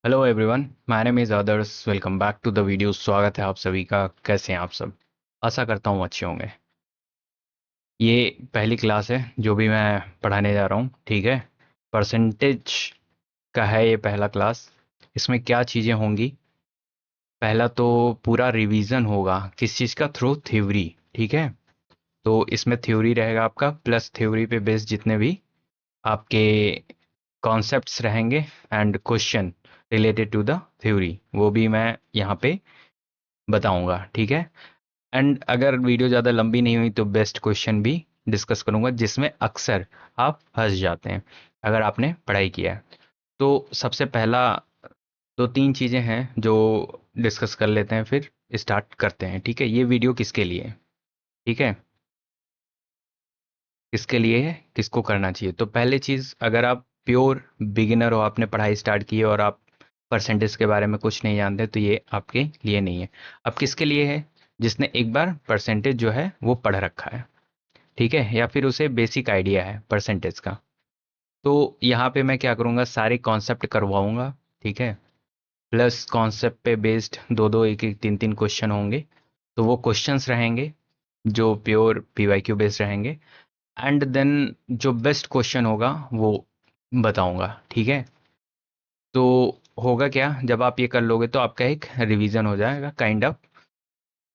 Hello everyone, my name is Adarsh. Welcome back to the video. स्वागत है आप सभी का। कैसे हैं आप सब? आशा करता हूँ अच्छे होंगे। ये पहली क्लास है जो भी मैं पढ़ाने जा रहा हूँ, ठीक है। परसेंटेज का है ये पहला क्लास। इसमें क्या चीज़ें होंगी? पहला तो पूरा रिवीजन होगा किस चीज़ का? थ्रू थ्योरी, ठीक है। तो इसमें थ्योरी रहेगा आपका, प्लस थ्योरी पे बेस्ड जितने भी आपके कॉन्सेप्ट्स रहेंगे and question related to the theory, वो भी मैं यहाँ पे बताऊंगा, ठीक है। एंड अगर वीडियो ज़्यादा लंबी नहीं हुई तो बेस्ट क्वेश्चन भी डिस्कस करूंगा, जिसमें अक्सर आप फंस जाते हैं अगर आपने पढ़ाई किया है। तो सबसे पहला दो तीन चीज़ें हैं जो डिस्कस कर लेते हैं, फिर स्टार्ट करते हैं, ठीक है। ये वीडियो किसके लिए है, ठीक है? किसके लिए है, किसको करना चाहिए? तो पहले चीज़, अगर आप प्योर बिगिनर हो, आपने पढ़ाई स्टार्ट की है और आप परसेंटेज के बारे में कुछ नहीं जानते, तो ये आपके लिए नहीं है। अब किसके लिए है? जिसने एक बार परसेंटेज जो है वो पढ़ रखा है, ठीक है, या फिर उसे बेसिक आइडिया है परसेंटेज का। तो यहाँ पे मैं क्या करूँगा, सारे कॉन्सेप्ट करवाऊँगा, ठीक है। प्लस कॉन्सेप्ट पे बेस्ड दो दो एक एक तीन तीन क्वेश्चन होंगे। तो वो क्वेश्चंस रहेंगे जो प्योर पीवाईक्यू बेस्ड रहेंगे। एंड देन जो बेस्ट क्वेश्चन होगा वो बताऊंगा, ठीक है। तो होगा क्या, जब आप ये कर लोगे तो आपका एक रिवीजन हो जाएगा kind of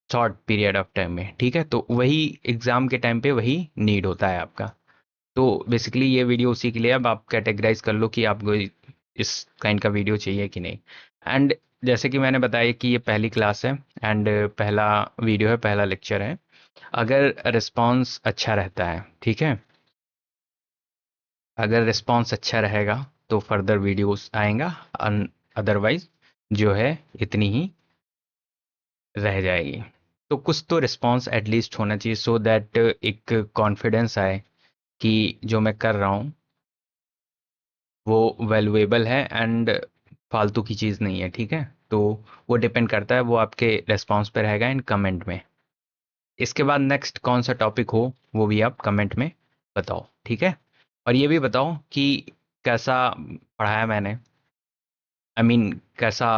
short period of time में, ठीक है। तो वही एग्जाम के टाइम पे वही नीड होता है आपका। तो बेसिकली ये वीडियो उसी के लिए। अब आप कैटेगराइज कर लो कि आपको इस काइंड का वीडियो चाहिए कि नहीं। एंड जैसे कि मैंने बताया कि ये पहली क्लास है एंड पहला वीडियो है, पहला लेक्चर है। अगर रिस्पांस अच्छा रहता है, ठीक है, अगर रिस्पांस अच्छा रहेगा तो फर्दर वीडियोस आएगा। अदरवाइज जो है इतनी ही रह जाएगी। तो कुछ तो रिस्पांस एटलीस्ट होना चाहिए, सो दैट एक कॉन्फिडेंस आए कि जो मैं कर रहा हूँ वो वैल्यूएबल है एंड फालतू की चीज़ नहीं है, ठीक है। तो वो डिपेंड करता है, वो आपके रिस्पांस पे रहेगा इन कमेंट में। इसके बाद नेक्स्ट कौन सा टॉपिक हो वो भी आप कमेंट में बताओ, ठीक है। और ये भी बताओ कि कैसा पढ़ाया मैंने, आई मीन कैसा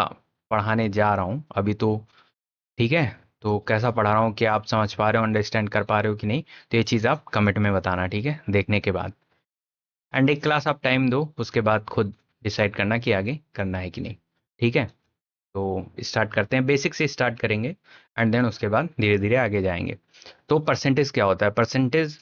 पढ़ाने जा रहा हूँ अभी तो, ठीक है। तो कैसा पढ़ा रहा हूँ, कि आप समझ पा रहे हो, अंडरस्टैंड कर पा रहे हो कि नहीं। तो ये चीज़ आप कमेंट में बताना, ठीक है, देखने के बाद। एंड एक क्लास आप टाइम दो, उसके बाद खुद डिसाइड करना कि आगे करना है कि नहीं, ठीक है। तो स्टार्ट करते हैं, बेसिक से स्टार्ट करेंगे एंड देन उसके बाद धीरे धीरे आगे जाएंगे। तो परसेंटेज क्या होता है? परसेंटेज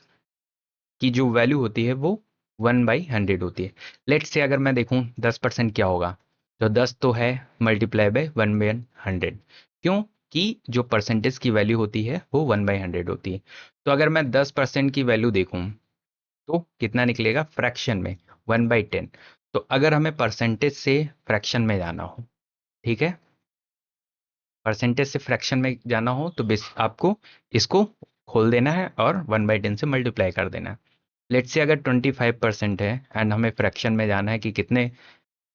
की जो वैल्यू होती है वो 1/100 होती है। लेट से अगर मैं देखूं 10% क्या होगा, तो 10 तो है मल्टीप्लाई बाय 1/100। क्यों? कि जो परसेंटेज की वैल्यू होती है वो 1/100 होती है। तो अगर मैं 10% की वैल्यू देखूं तो कितना निकलेगा फ्रैक्शन में? 1/10। तो अगर हमें परसेंटेज से फ्रैक्शन में जाना हो, ठीक है, परसेंटेज से फ्रैक्शन में जाना हो तो बेस आपको इसको खोल देना है और 1/10 से मल्टीप्लाई कर देना है। लेट्स से अगर 25% है एंड हमें फ्रैक्शन में जाना है कि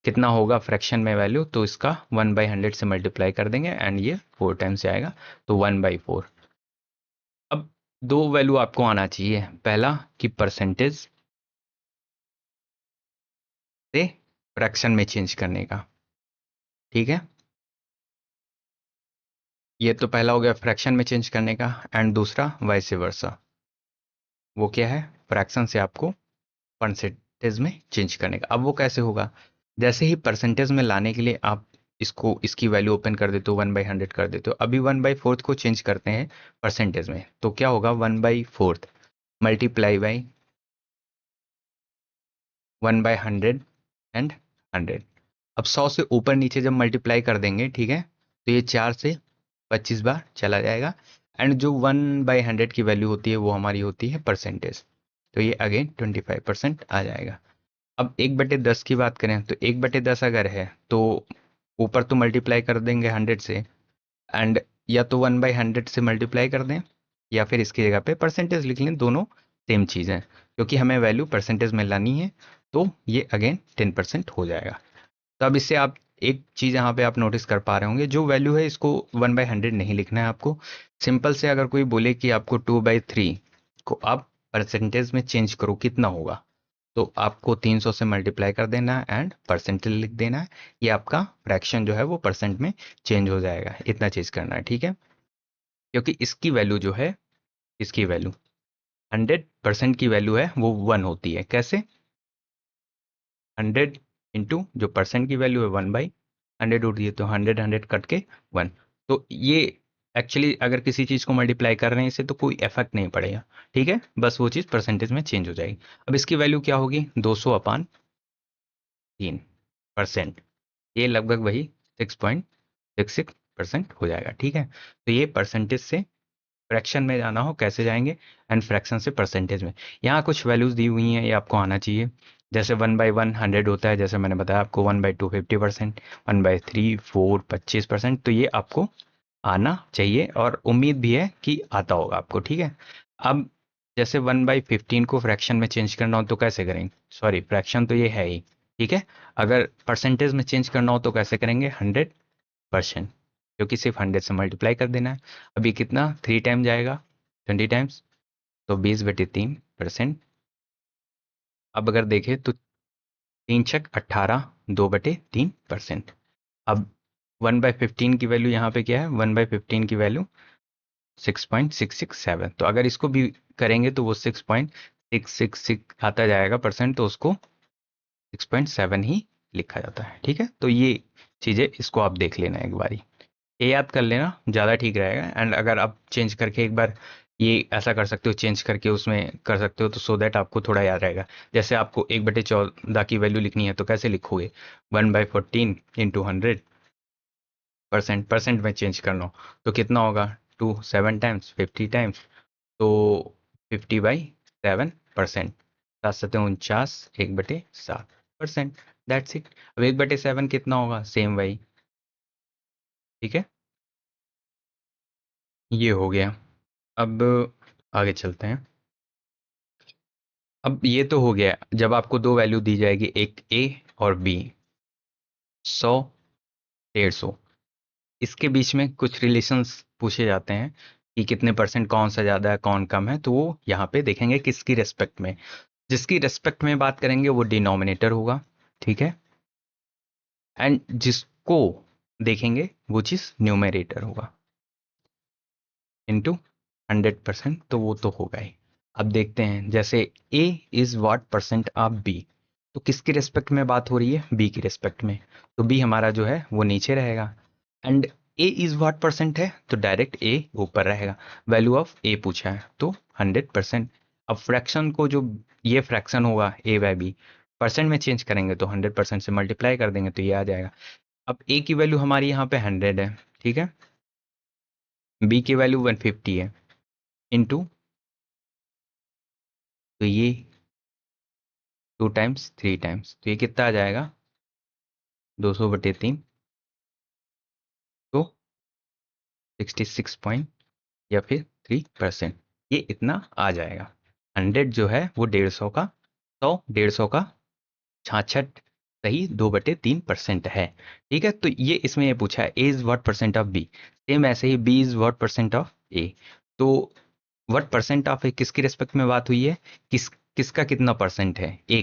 कितना होगा फ्रैक्शन में वैल्यू, तो इसका 1/100 से मल्टीप्लाई कर देंगे एंड ये 4 टाइम्स से आएगा, तो 1/4। अब दो वैल्यू आपको आना चाहिए, पहला कि परसेंटेज से फ्रैक्शन में चेंज करने का, ठीक है। ये तो पहला हो गया फ्रैक्शन में चेंज करने का, एंड दूसरा वाइस वर्सा, वो क्या है? फ्रैक्शन से आपको परसेंटेज में चेंज करने का। अब वो कैसे होगा? जैसे ही परसेंटेज में लाने के लिए आप इसको इसकी वैल्यू ओपन कर देते हो, 1/100 कर देते हो। अभी 1/4 को चेंज करते हैं परसेंटेज में, तो क्या होगा? 1/4 मल्टीप्लाई बाई 1/100 एंड 100। अब 100 से ऊपर नीचे जब मल्टीप्लाई कर देंगे, ठीक है, तो ये 4 से 25 बार चला जाएगा। एंड जो 1/100 की वैल्यू होती है वो हमारी होती है परसेंटेज, तो ये अगेन 25% आ जाएगा। अब 1/10 की बात करें तो 1/10 अगर है तो ऊपर तो मल्टीप्लाई कर देंगे 100 से, एंड या तो 1/100 से मल्टीप्लाई कर दें या फिर इसकी जगह पे परसेंटेज लिख लें, दोनों सेम चीज़ है, क्योंकि हमें वैल्यू परसेंटेज में लानी है। तो ये अगेन 10% हो जाएगा। तो अब इससे आप एक चीज़ यहाँ पे आप नोटिस कर पा रहे होंगे, जो वैल्यू है इसको 1/100 नहीं लिखना है आपको। सिंपल से अगर कोई बोले कि आपको 2/3 को आप परसेंटेज में चेंज करो, कितना होगा, तो आपको 300 से मल्टीप्लाई कर देना है एंड परसेंटेज लिख देना है। ये आपका फ्रैक्शन जो है वो परसेंट में चेंज हो जाएगा, इतना चीज करना है, ठीक है। क्योंकि इसकी वैल्यू जो है, इसकी वैल्यू 100% की वैल्यू है वो 1 होती है। कैसे? 100 इंटू जो परसेंट की वैल्यू है 1/100 होती है, तो 100 100 कट के 1। तो ये एक्चुअली अगर किसी चीज को मल्टीप्लाई कर रहे हैं इससे तो कोई इफेक्ट नहीं पड़ेगा, ठीक है, बस वो चीज परसेंटेज में चेंज हो जाएगी। अब इसकी वैल्यू क्या होगी? 200/3%। ये लगभग वही 6.66% हो जाएगा, ठीक है। तो ये परसेंटेज से फ्रैक्शन में जाना हो कैसे जाएंगे, एंड फ्रैक्शन से परसेंटेज में। यहाँ कुछ वैल्यूज दी हुई हैं, ये आपको आना चाहिए। जैसे 1/100 होता है, जैसे मैंने बताया आपको 1/2 50%, 1/3 4 25%। तो ये आपको आना चाहिए और उम्मीद भी है कि आता होगा आपको, ठीक है। अब जैसे 1/15 को फ्रैक्शन में चेंज करना हो तो कैसे करेंगे? सॉरी, फ्रैक्शन तो ये है ही, ठीक है। अगर परसेंटेज में चेंज करना हो तो कैसे करेंगे? 100%, क्योंकि सिर्फ 100 से मल्टीप्लाई कर देना है। अभी कितना 3 टाइम जाएगा, 20 टाइम्स, तो 20/3%। अब अगर देखें तो 3×6 = 18, 2/3%। अब 1/15 की वैल्यू यहाँ पे क्या है? 1/15 की वैल्यू 6.667। तो अगर इसको भी करेंगे तो वो 6.666 आता जाएगा परसेंट, तो उसको 6.7 ही लिखा जाता है, ठीक है। तो ये चीजें इसको आप देख लेना एक बारी, ये याद कर लेना ज़्यादा ठीक रहेगा। एंड अगर आप चेंज करके एक बार ये ऐसा कर सकते हो, चेंज करके उसमें कर सकते हो, तो सो दैट आपको थोड़ा याद रहेगा। जैसे आपको 1/14 की वैल्यू लिखनी है तो कैसे लिखोगे? 1/14 इंटू 100%, परसेंट में चेंज करना हो तो कितना होगा? 2 7 टाइम्स 50 टाइम्स, तो 50/7%। 7×7 = 49, 1/7%। That's it. अब 1/7 कितना होगा? सेम वही, ठीक है। ये हो गया। अब आगे चलते हैं। अब ये तो हो गया जब आपको दो वैल्यू दी जाएगी, एक ए और बी, 100 150, इसके बीच में कुछ रिलेशंस पूछे जाते हैं कि कितने परसेंट, कौन सा ज़्यादा है कौन कम है, तो वो यहाँ पे देखेंगे किसकी रेस्पेक्ट में। जिसकी रेस्पेक्ट में बात करेंगे वो डिनोमिनेटर होगा, ठीक है। एंड जिसको देखेंगे वो चीज़ न्यूमरेटर होगा, इंटू 100%, तो वो तो होगा ही। अब देखते हैं, जैसे A is what percent of B, तो किसकी रेस्पेक्ट में बात हो रही है? बी की रेस्पेक्ट में, तो बी हमारा जो है वो नीचे रहेगा। And A is what percent है तो डायरेक्ट ए ऊपर रहेगा। वैल्यू ऑफ ए पूछा है तो 100%। अब फ्रैक्शन को जो ये फ्रैक्शन होगा ए बाय बी, परसेंट में चेंज करेंगे तो 100% से मल्टीप्लाई कर देंगे तो ये आ जाएगा। अब ए की वैल्यू हमारी यहाँ पे 100 है, ठीक है। बी की वैल्यू 150 है, इंटू, तो ये 2 टाइम्स 3 टाइम्स, तो ये कितना आ जाएगा? 200/3, तो 66 पॉइंट या फिर 3%, ये इतना आ जाएगा। 100 जो है वो 150 का, 100 150 का 66 सही 2/3% है, ठीक है। तो ये इसमें ये पूछा है A is what percent of B, same ऐसे ही B is what percent of A. तो व्हाट परसेंट ऑफ ए किसकी रेस्पेक्ट में बात हुई है? किसका कितना परसेंट है? ए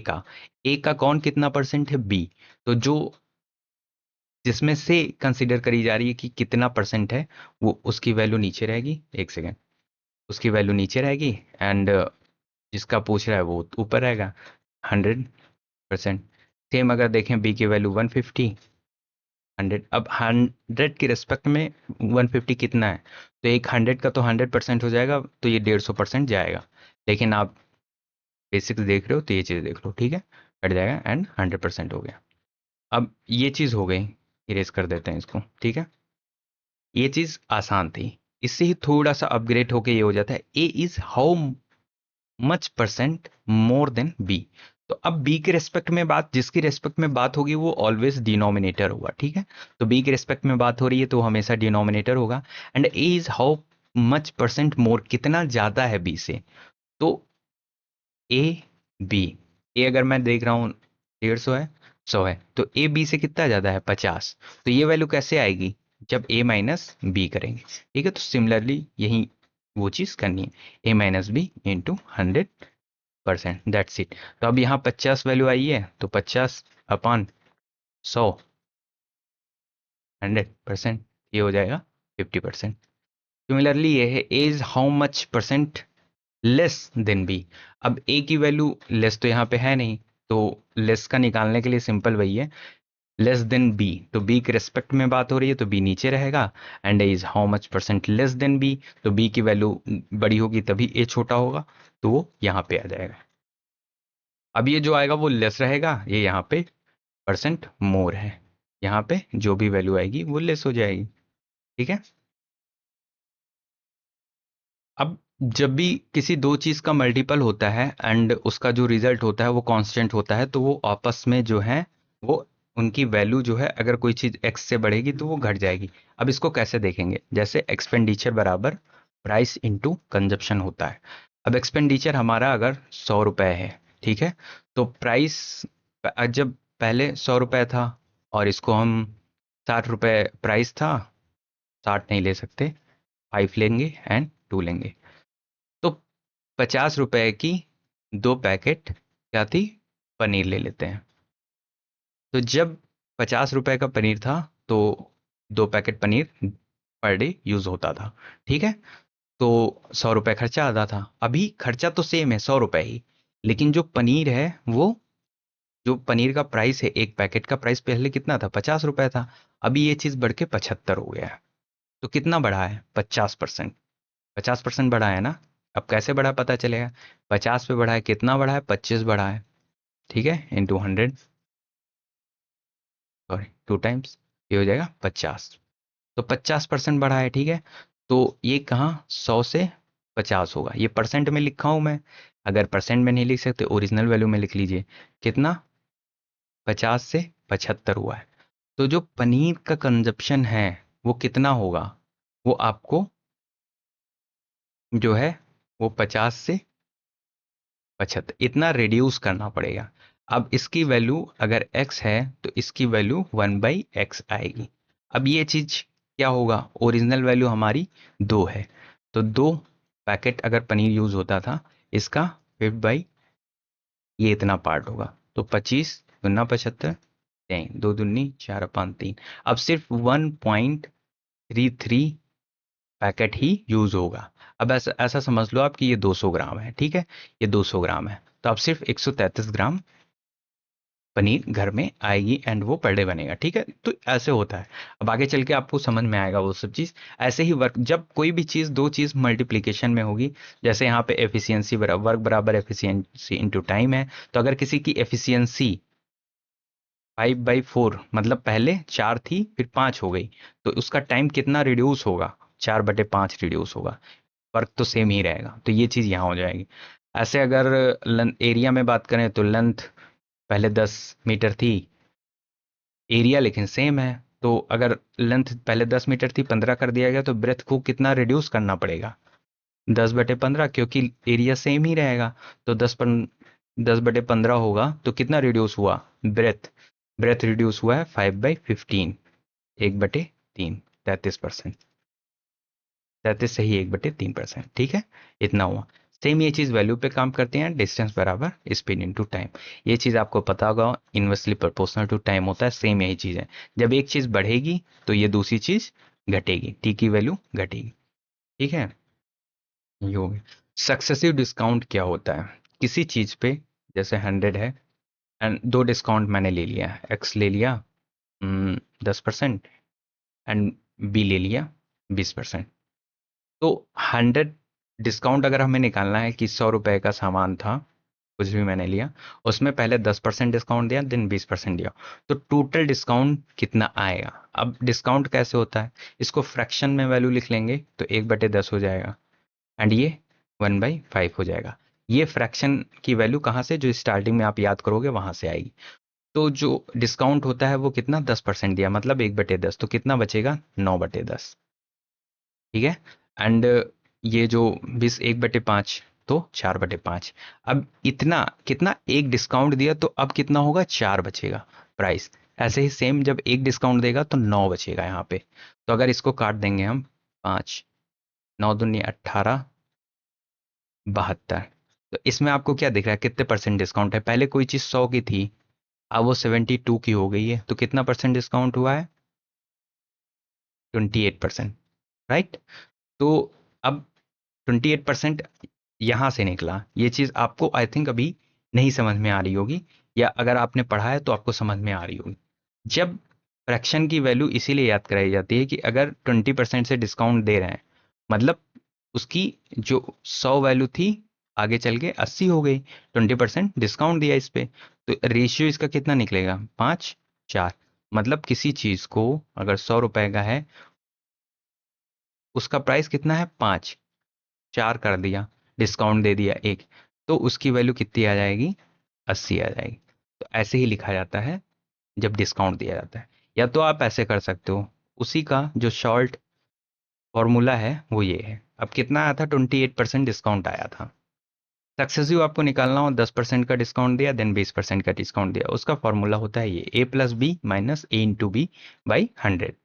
का कौन कितना परसेंट है? बी। तो जो जिसमें से कंसीडर करी जा रही है कि कितना परसेंट है, वो उसकी वैल्यू नीचे रहेगी। एक सेकेंड, उसकी वैल्यू नीचे रहेगी एंड जिसका पूछ रहा है वो ऊपर रहेगा 100%। सेम अगर देखें बी की वैल्यू 150, 100। अब 100 की रेस्पेक्ट में 150 कितना है? तो एक 100 का तो 100% हो जाएगा, तो ये 150% जाएगा। लेकिन आप बेसिक्स देख रहे हो तो ये चीज़ देख लो, ठीक है, कट जाएगा एंड 100% हो गया। अब ये चीज़ हो गई, इरेज कर देते हैं इसको, ठीक है। ये चीज़ आसान थी, इससे ही थोड़ा सा अपग्रेड होके ये हो जाता है A is how much percent more than B. तो अब बी के रेस्पेक्ट में बात, जिसकी रेस्पेक्ट में बात होगी वो ऑलवेज डिनोमिनेटर होगा, ठीक है। तो बी के रेस्पेक्ट में बात हो रही है तो हमेशा डिनोमिनेटर होगा। And A is how much percent मोर, कितना ज्यादा है बी से, तो ए बी, ए अगर मैं देख रहा हूँ 150 है, 100 है, तो ए बी से कितना ज्यादा है? 50। तो ये वैल्यू कैसे आएगी? जब ए माइनस बी करेंगे, ठीक है। तो सिमिलरली यही वो चीज करनी है, A minus B into 100, percent, that's it. तो अब यहाँ 50 वैल्यू आई है, तो 50 अपॉन 100, 100%, ये हो जाएगा 50%। सिमिलरली ये है is how much percent less than B. अब ए की वैल्यू लेस तो यहाँ पे है नहीं, तो लेस का निकालने के लिए सिंपल वही है, लेस देन बी, तो बी के रेस्पेक्ट में बात हो रही है तो बी नीचे रहेगा, and is how much percent less than B, तो बी की वैल्यू बड़ी होगी तभी ए छोटा होगा, तो वो यहाँ पे आ जाएगा। अब ये जो आएगा वो लेस रहेगा, ये यहाँ पे परसेंट मोर है, यहाँ पे जो भी वैल्यू आएगी वो लेस हो जाएगी। ठीक है। अब जब भी किसी दो चीज का मल्टीपल होता है एंड उसका जो रिजल्ट होता है वो कांस्टेंट होता है, तो वो आपस में जो है वो उनकी वैल्यू जो है, अगर कोई चीज एक्स से बढ़ेगी तो वो घट जाएगी। अब इसको कैसे देखेंगे, जैसे एक्सपेंडिचर बराबर प्राइस इनटू कंजप्शन होता है। अब एक्सपेंडिचर हमारा अगर 100 रुपए है, ठीक है, तो प्राइस जब पहले 100 रुपए था और इसको हम 60 रुपए प्राइस था, 60 नहीं ले सकते, 5 लेंगे एंड 2 लेंगे, तो 50 रुपए की 2 पैकेट क्या थी, पनीर ले लेते हैं। तो जब 50 रुपए का पनीर था तो 2 packet paneer per day use होता था, ठीक है, तो 100 रुपए खर्चा आता था। अभी खर्चा तो सेम है 100 रुपए ही, लेकिन जो पनीर है वो, जो पनीर का प्राइस है, एक पैकेट का प्राइस पहले कितना था, 50 रुपए था, अभी ये चीज बढ़ के 75 हो गया है। तो कितना बढ़ा है, 50%। 50% बढ़ा है ना। अब कैसे बढ़ा पता चलेगा, 50 पे बढ़ा है, कितना बढ़ा है, 25 बढ़ा है, ठीक है, इंटू 100, सॉरी 2 टाइम्स, ये हो जाएगा 50। तो 50% बढ़ा है, ठीक है। तो ये कहाँ 100 से 50 होगा, ये परसेंट में लिखा हूं मैं, अगर परसेंट में नहीं लिख सकते ओरिजिनल वैल्यू में लिख लीजिए, कितना, 50 से 75 हुआ है। तो जो पनीर का कंजप्शन है वो कितना होगा, वो आपको जो है वो 50 से 75 इतना रिड्यूस करना पड़ेगा। अब इसकी वैल्यू अगर x है तो इसकी वैल्यू 1/x आएगी। अब ये चीज क्या होगा, ओरिजिनल वैल्यू हमारी 2 है, तो 2 पैकेट अगर पनीर यूज होता था, इसका 5/, ये इतना पार्ट होगा, तो 25 × 75, नहीं, 2 दूनी 4 / 3, अब सिर्फ 1.33 पैकेट ही यूज होगा। अब ऐसा ऐसा समझ लो आप कि ये 200 ग्राम है, ठीक है, ये 200 ग्राम है, तो अब सिर्फ 133 ग्राम पनीर घर में आएगी एंड वो पर डे बनेगा, ठीक है। तो ऐसे होता है, अब आगे चल के आपको समझ में आएगा वो सब चीज। ऐसे ही वर्क, जब कोई भी चीज दो चीज मल्टीप्लीकेशन में होगी, जैसे यहाँ पे एफिशिएंसी बराबर वर्क बराबर एफिशिएंसी इनटू टाइम है, तो अगर किसी की एफिशिएंसी 5/4, मतलब पहले 4 थी फिर 5 हो गई, तो उसका टाइम कितना रिड्यूस होगा, 4/5 रिड्यूस होगा, वर्क तो सेम ही रहेगा, तो ये चीज यहाँ हो जाएगी। ऐसे अगर एरिया में बात करें तो लेंथ पहले 10 मीटर थी, एरिया लेकिन सेम है, तो अगर लेंथ पहले 10 मीटर थी, 15 कर दिया गया, तो ब्रेथ को कितना रिड्यूस करना पड़ेगा, 10/15, क्योंकि एरिया सेम ही रहेगा, तो 10/15 होगा, तो कितना रिड्यूस हुआ, ब्रेथ, ब्रेथ रिड्यूस हुआ है 5/15, 1/3, 33%, 33 सही, 1/3%, ठीक है, इतना हुआ। सेम ये चीज वैल्यू पे काम करते हैं, डिस्टेंस बराबर स्पीड इनटू टाइम, ये चीज आपको पता होगा, इनवर्सली प्रोपोर्शनल टू टाइम होता है, सेम यही चीज है, जब एक चीज बढ़ेगी तो ये दूसरी चीज घटेगी, टी की वैल्यू घटेगी, ठीक है, ये हो गया। सक्सेसिव डिस्काउंट क्या होता है, किसी चीज पे जैसे 100 है एंड दो डिस्काउंट मैंने ले लिया, एक्स ले लिया 10% एंड बी ले लिया 20%, तो 100 डिस्काउंट अगर हमें निकालना है कि 100 रुपए का सामान था, कुछ भी मैंने लिया, उसमें पहले 10% डिस्काउंट दिया, देन 20% दिया, तो टोटल डिस्काउंट कितना आएगा। अब डिस्काउंट कैसे होता है, इसको फ्रैक्शन में वैल्यू लिख लेंगे, तो 1/10 हो जाएगा, एंड ये 1/5 हो जाएगा। ये फ्रैक्शन की वैल्यू कहाँ से, जो स्टार्टिंग में आप याद करोगे वहां से आएगी। तो जो डिस्काउंट होता है वो कितना, 10% दिया, मतलब 1/10, तो कितना बचेगा, 9/10, ठीक है। एंड ये जो 1/5, तो 4/5। अब इतना कितना, एक डिस्काउंट दिया तो अब कितना होगा, 4 बचेगा प्राइस। ऐसे ही सेम जब एक डिस्काउंट देगा तो 9 बचेगा यहाँ पे। तो अगर इसको काट देंगे हम, 5, 9 दूनी 18, 72, तो इसमें आपको क्या दिख रहा है, कितने परसेंट डिस्काउंट है। पहले कोई चीज़ 100 की थी, अब वो 72 की हो गई है, तो कितना परसेंट डिस्काउंट हुआ है, 28%, राइट। तो अब 28% यहाँ से निकला। ये चीज़ आपको आई थिंक अभी नहीं समझ में आ रही होगी, या अगर आपने पढ़ा है तो आपको समझ में आ रही होगी। जब फ्रैक्शन की वैल्यू इसीलिए याद कराई जाती है कि अगर 20% से डिस्काउंट दे रहे हैं, मतलब उसकी जो 100 वैल्यू थी आगे चल के 80 हो गई, 20% डिस्काउंट दिया इस पे, तो रेशियो इसका कितना निकलेगा, 5:4। मतलब किसी चीज को अगर 100 रुपए का है, उसका प्राइस कितना है, 5:4 कर दिया, डिस्काउंट दे दिया एक, तो उसकी वैल्यू कितनी आ जाएगी, 80 आ जाएगी। तो ऐसे ही लिखा जाता है जब डिस्काउंट दिया जाता है। या तो आप ऐसे कर सकते हो, उसी का जो शॉर्ट फॉर्मूला है वो ये है। अब कितना आया था, 28% डिस्काउंट आया था। सक्सेसिव आपको निकालना हो, 10% का डिस्काउंट दिया, देन 20% का डिस्काउंट दिया, उसका फॉर्मूला होता है ये, A plus B minus A into B by 100।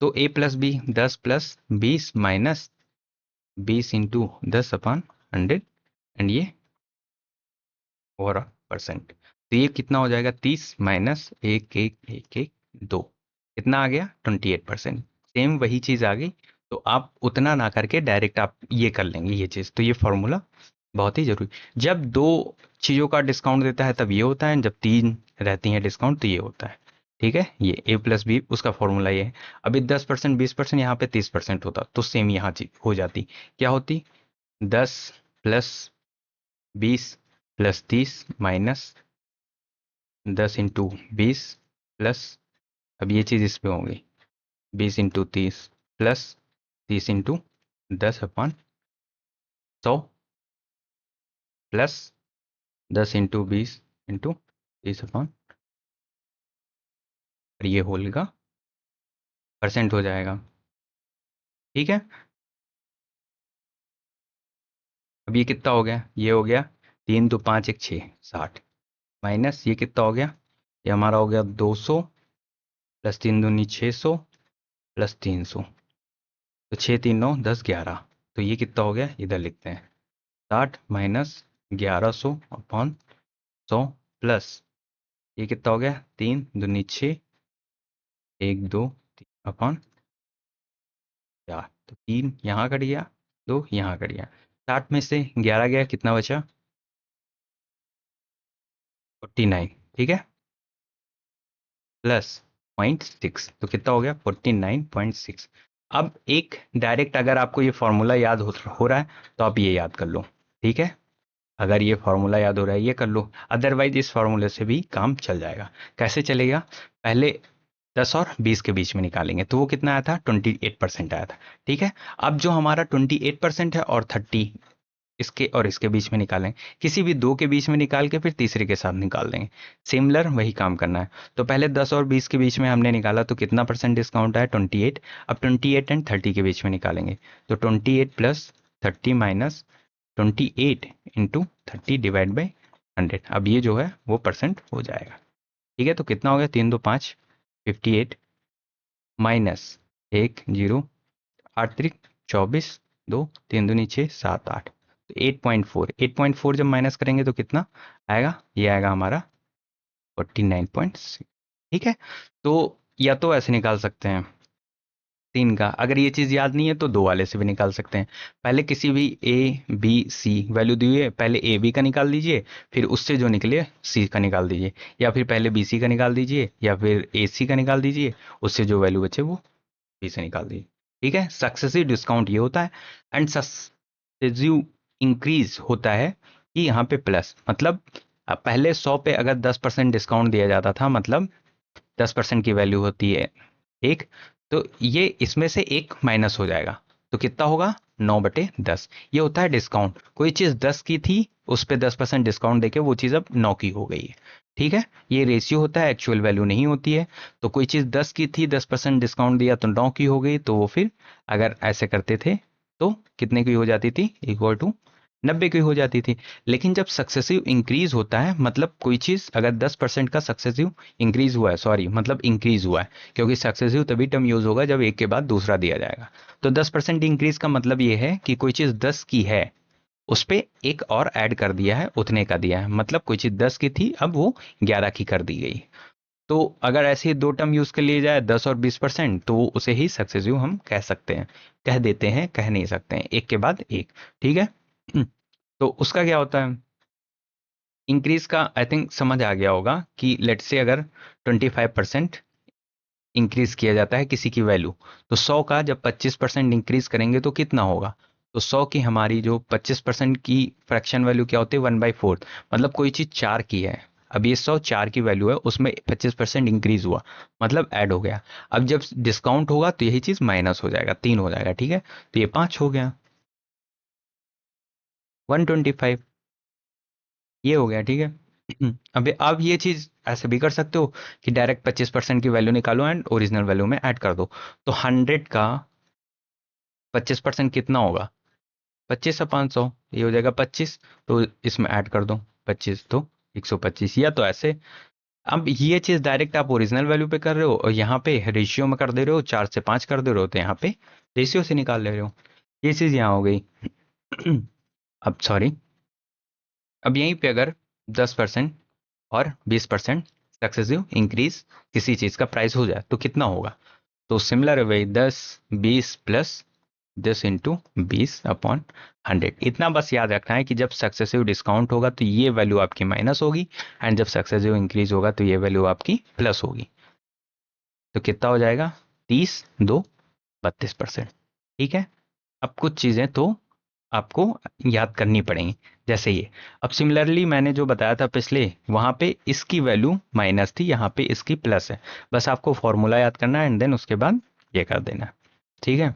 तो A plus B 10 plus 20 minus 20 into 10/100, and ये ओवर परसेंट। तो ये कितना हो जाएगा, 30 माइनस 1 1 1 1 2, कितना आ गया, 28%। सेम वही चीज आ गई। तो आप उतना ना करके डायरेक्ट आप ये कर लेंगे ये चीज। तो ये फॉर्मूला बहुत ही जरूरी, जब दो चीजों का डिस्काउंट देता है तब ये होता है, जब तीन रहती है डिस्काउंट तो ये होता है। ठीक है, ये ए प्लस बी उसका फॉर्मूला ये है। अभी 10% 20%, यहाँ पे 30% होता तो सेम यहाँ चीज हो जाती, क्या होती, 10 plus 20 plus 30 minus 10 into 20 plus, अब ये चीज इस पे होगी, 20 into 30 plus 30 into 10/100 plus 10 into 20 into 30 और ये होल का परसेंट हो जाएगा। ठीक है, अब ये कितना हो गया, ये हो गया 3 2 5 1 6 60, माइनस ये कितना हो गया, ये हमारा हो गया 200 प्लस 3 दूनी 600 प्लस 300, तो 6 3 9 10 11, तो ये कितना हो गया, इधर लिखते हैं 60 माइनस 1100/100 प्लस ये कितना हो गया, 3 दूनी 6, 1 2 3/4, तो 3 यहाँ कट गया, 2 यहाँ कट गया, 60 में से 11 गया, कितना बचा, 49। ठीक है, प्लस 0.6, तो कितना हो गया, 49.6। अब एक डायरेक्ट अगर आपको ये फॉर्मूला याद हो रहा है तो आप ये याद कर लो। ठीक है, अगर ये फॉर्मूला याद हो रहा है ये कर लो, अदरवाइज इस फॉर्मूले से भी काम चल जाएगा। कैसे चलेगा, पहले 10 और 20 के बीच में निकालेंगे, तो वो कितना आया था, 28% आया था। ठीक है, अब जो हमारा 28% है और 30 इसके और इसके बीच में निकालें, किसी भी दो के बीच में निकाल के फिर तीसरे के साथ निकाल देंगे, सिमिलर वही काम करना है। तो पहले 10 और 20 के बीच में हमने निकाला तो कितना परसेंट डिस्काउंट आया, 28। अब 28 एंड 30 के बीच में निकालेंगे, तो 28 plus 30 minus 28 into 30 divide by 100, अब ये जो है वो परसेंट हो जाएगा। ठीक है, तो कितना हो गया, 3 2 5 58 माइनस 1 0 8 3 24, 2 3 दूनी 6 7 8, तो 8.4, 8.4 जब माइनस करेंगे तो कितना आएगा, ये आएगा हमारा 49.6। ठीक है, तो या तो ऐसे निकाल सकते हैं 3 का, अगर ये चीज याद नहीं है तो 2 वाले से भी निकाल सकते हैं। पहले किसी भी ए बी सी वैल्यू दी हुई है, पहले ए बी का निकाल दीजिए, फिर उससे जो निकले सी का निकाल दीजिए, या फिर पहले बी सी का निकाल दीजिए, या फिर ए सी का निकाल दीजिए, उससे जो वैल्यू बचे वो बी से निकाल दीजिए। ठीक है, सक्सेसिव डिस्काउंट ये होता है, एंड सक्सेसिव इंक्रीज होता है कि यहाँ पे प्लस, मतलब पहले 100 पे अगर 10% डिस्काउंट दिया जाता था, मतलब 10% की वैल्यू होती है एक, तो ये इसमें से एक माइनस हो जाएगा, तो कितना होगा, 9/10। ये होता है डिस्काउंट, कोई चीज 10 की थी उस पर 10% डिस्काउंट देके वो चीज अब 9 की हो गई है। ठीक है, ये रेशियो होता है, एक्चुअल वैल्यू नहीं होती है। तो कोई चीज 10 की थी, 10% डिस्काउंट दिया तो 9 की हो गई, तो वो फिर अगर ऐसे करते थे तो कितने की हो जाती थी, इक्वल टू 90 की हो जाती थी। लेकिन जब सक्सेसिव इंक्रीज होता है, मतलब कोई चीज अगर 10% का सक्सेसिव इंक्रीज हुआ है, सॉरी मतलब इंक्रीज हुआ है, क्योंकि सक्सेसिव तभी टर्म यूज होगा जब एक के बाद दूसरा दिया जाएगा। तो 10% इंक्रीज का मतलब ये है कि कोई चीज 10 की है उस पे एक और ऐड कर दिया है, उतने का दिया है, मतलब कोई चीज 10 की थी अब वो 11 की कर दी गई। तो अगर ऐसे ही दो टर्म यूज कर लिए जाए 10 और 20%, तो उसे ही सक्सेसिव हम कह सकते हैं, कह देते हैं, कह नहीं सकते हैं, एक के बाद एक। ठीक है। तो उसका क्या होता है, इंक्रीज का आई थिंक समझ आ गया होगा कि लेट से अगर 25% इंक्रीज किया जाता है किसी की वैल्यू, तो 100 का जब 25% इंक्रीज करेंगे तो कितना होगा। तो 100 की हमारी जो 25% की फ्रैक्शन वैल्यू क्या होती है, 1/4, मतलब कोई चीज 4 की है, अब ये 100 4 की वैल्यू है, उसमें 25% इंक्रीज हुआ, मतलब ऐड हो गया। अब जब डिस्काउंट होगा तो यही चीज माइनस हो जाएगा, 3 हो जाएगा। ठीक है, तो ये 5 हो गया, 125 ये हो गया। ठीक है। अब ये चीज ऐसे भी कर सकते हो कि डायरेक्ट 25% की वैल्यू निकालो एंड ओरिजिनल वैल्यू में ऐड कर दो। तो 100 का 25% कितना होगा, 25 से 500, ये हो जाएगा 25। तो इसमें ऐड कर दो 25, तो 125, या तो ऐसे। अब ये चीज डायरेक्ट आप ओरिजिनल वैल्यू पे कर रहे हो और यहाँ पे रेशियो में कर दे रहे हो, 4 से 5 कर दे रहे हो, तो यहाँ पे रेशियो से निकाल ले रहे हो। ये चीज यहाँ हो गई। अब सॉरी, अब यहीं पे अगर 10% और 20% सक्सेसिव इंक्रीज किसी चीज का प्राइस हो जाए तो कितना होगा। तो सिमिलर वे 10 20 प्लस 10 × 20/100, इतना बस याद रखना है कि जब सक्सेसिव डिस्काउंट होगा तो ये वैल्यू आपकी माइनस होगी, एंड जब सक्सेसिव इंक्रीज होगा तो ये वैल्यू आपकी प्लस होगी। तो कितना हो जाएगा, 30 2 32%। ठीक है। अब कुछ चीजें तो आपको याद करनी पड़ेंगी, जैसे ये। अब सिमिलरली मैंने जो बताया था पिछले, वहां पे इसकी वैल्यू माइनस थी, यहाँ पे इसकी प्लस है, बस आपको फॉर्मूला याद करना है एंड देन उसके बाद ये कर देना। ठीक है।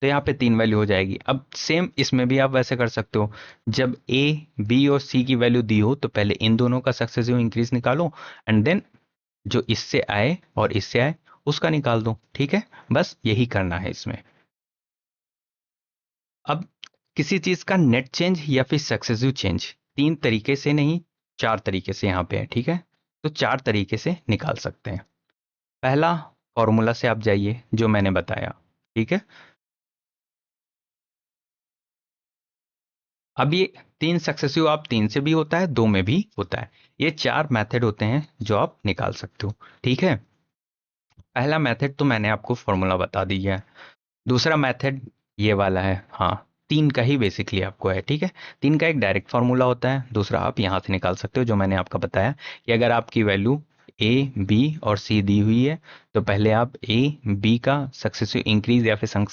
तो यहाँ पे 3 वैल्यू हो जाएगी। अब सेम इसमें भी आप वैसे कर सकते हो, जब ए बी और सी की वैल्यू दी हो तो पहले इन दोनों का सक्सेसिव इंक्रीज निकालो, एंड देन जो इससे आए और इससे आए उसका निकाल दो। ठीक है, बस यही करना है इसमें। अब किसी चीज का नेट चेंज या फिर सक्सेसिव चेंज 3 तरीके से नहीं, 4 तरीके से यहाँ पे है। ठीक है, तो 4 तरीके से निकाल सकते हैं। पहला, फॉर्मूला से आप जाइए जो मैंने बताया। ठीक है। अब ये 3 सक्सेसिव, आप 3 से भी होता है, 2 में भी होता है। ये 4 मेथड होते हैं जो आप निकाल सकते हो। ठीक है। पहला मेथड तो मैंने आपको फॉर्मूला बता दिया है। दूसरा मेथड ये वाला है, हाँ, 3 का ही बेसिकली आपको है। ठीक है, 3 का एक डायरेक्ट फॉर्मूला होता है, दूसरा आप यहाँ से निकाल सकते हो जो मैंने आपका बताया कि अगर आपकी वैल्यू ए बी और सी दी हुई है तो पहले आप ए बी का सक्सेसिव इंक्रीज या फिर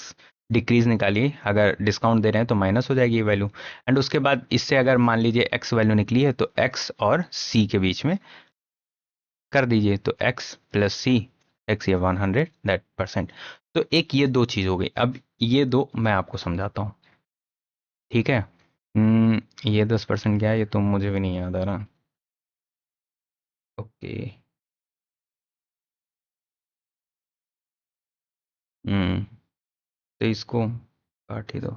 डिक्रीज निकालिए, अगर डिस्काउंट दे रहे हैं तो माइनस हो जाएगी ये वैल्यू, एंड उसके बाद इससे अगर मान लीजिए एक्स वैल्यू निकली है तो एक्स और सी के बीच में कर दीजिए, तो एक्स प्लस सी, एक्स या 100%। तो एक ये दो चीज हो गई। अब ये दो मैं आपको समझाता हूँ। ठीक है। ये 10% क्या है ये तो मुझे भी नहीं याद आ रहा। ओके। हम्म तो इसको काट ही दो।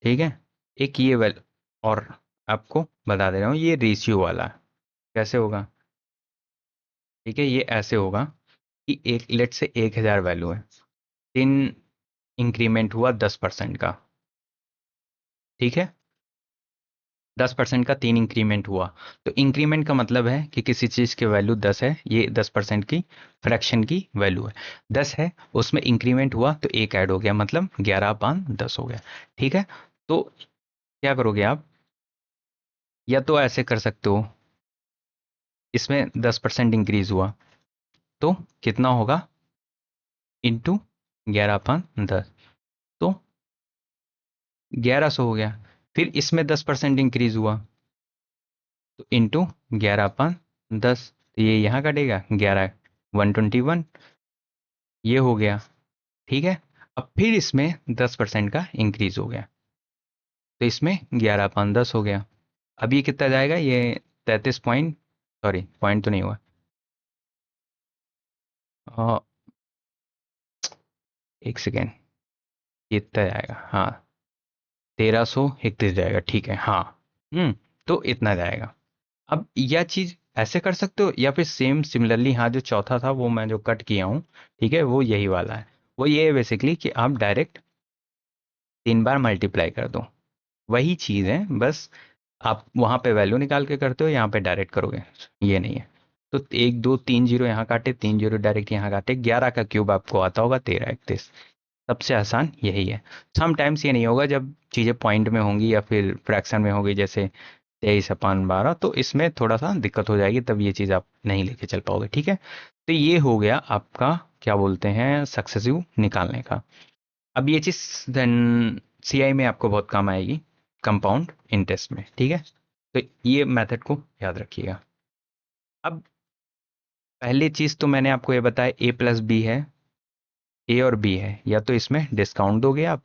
ठीक है। एक ये वाला, और आपको बता दे रहा हूँ ये रेशियो वाला कैसे होगा। ठीक है, ये ऐसे होगा कि एक लेट से 1000 वैल्यू है, 3 इंक्रीमेंट हुआ 10% का। ठीक है, 10% का 3 इंक्रीमेंट हुआ। तो इंक्रीमेंट का मतलब है कि किसी चीज की वैल्यू 10 है, ये 10% की फ्रैक्शन की वैल्यू है, 10 है, उसमें इंक्रीमेंट हुआ तो एक ऐड हो गया, मतलब 11/10 हो गया। ठीक है। तो क्या करोगे आप, या तो ऐसे कर सकते हो, इसमें 10% इंक्रीज हुआ तो कितना होगा, इंटू 11/10, तो 1100 हो गया। फिर इसमें 10% इंक्रीज हुआ तो इंटू 11/10, तो ये यहाँ कटेगा 11 121, ये हो गया। ठीक है। अब फिर इसमें 10% का इंक्रीज हो गया तो इसमें 11/10 हो गया। अब ये कितना जाएगा, ये 33 पॉइंट, सॉरी पॉइंट तो नहीं हुआ, अ, एक सेकेंड, ये इतना जाएगा, हाँ, 1331 जाएगा। ठीक है, हाँ। तो इतना जाएगा। अब यह चीज ऐसे कर सकते हो, या फिर सेम सिमिलरली, हाँ, जो चौथा था वो मैं जो कट किया हूँ, ठीक है, वो यही वाला है। वो ये है बेसिकली कि आप डायरेक्ट 3 बार मल्टीप्लाई कर दो। वही चीज़ है, बस आप वहाँ पे वैल्यू निकाल के करते हो, यहाँ पे डायरेक्ट करोगे, ये नहीं है। तो 1 2 3 0 यहाँ काटे, 3 0 डायरेक्ट यहाँ काटे, 11 का क्यूब आपको आता होगा 13 31। सबसे आसान यही है। समटाइम्स ये नहीं होगा जब चीज़ें पॉइंट में होंगी या फिर फ्रैक्शन में होगी, जैसे 23/12, तो इसमें थोड़ा सा दिक्कत हो जाएगी, तब ये चीज़ आप नहीं लेके चल पाओगे, ठीक है। तो ये हो गया आपका क्या बोलते हैं सक्सेसिव निकालने का। अब ये चीज़ देन सीआई में आपको बहुत काम आएगी, कंपाउंड इंटरेस्ट में, ठीक है। तो ये मेथड को याद रखिएगा। अब पहली चीज़ तो मैंने आपको ये बताया, ए प्लस बी है, ए और बी है, या तो इसमें डिस्काउंट दोगे आप,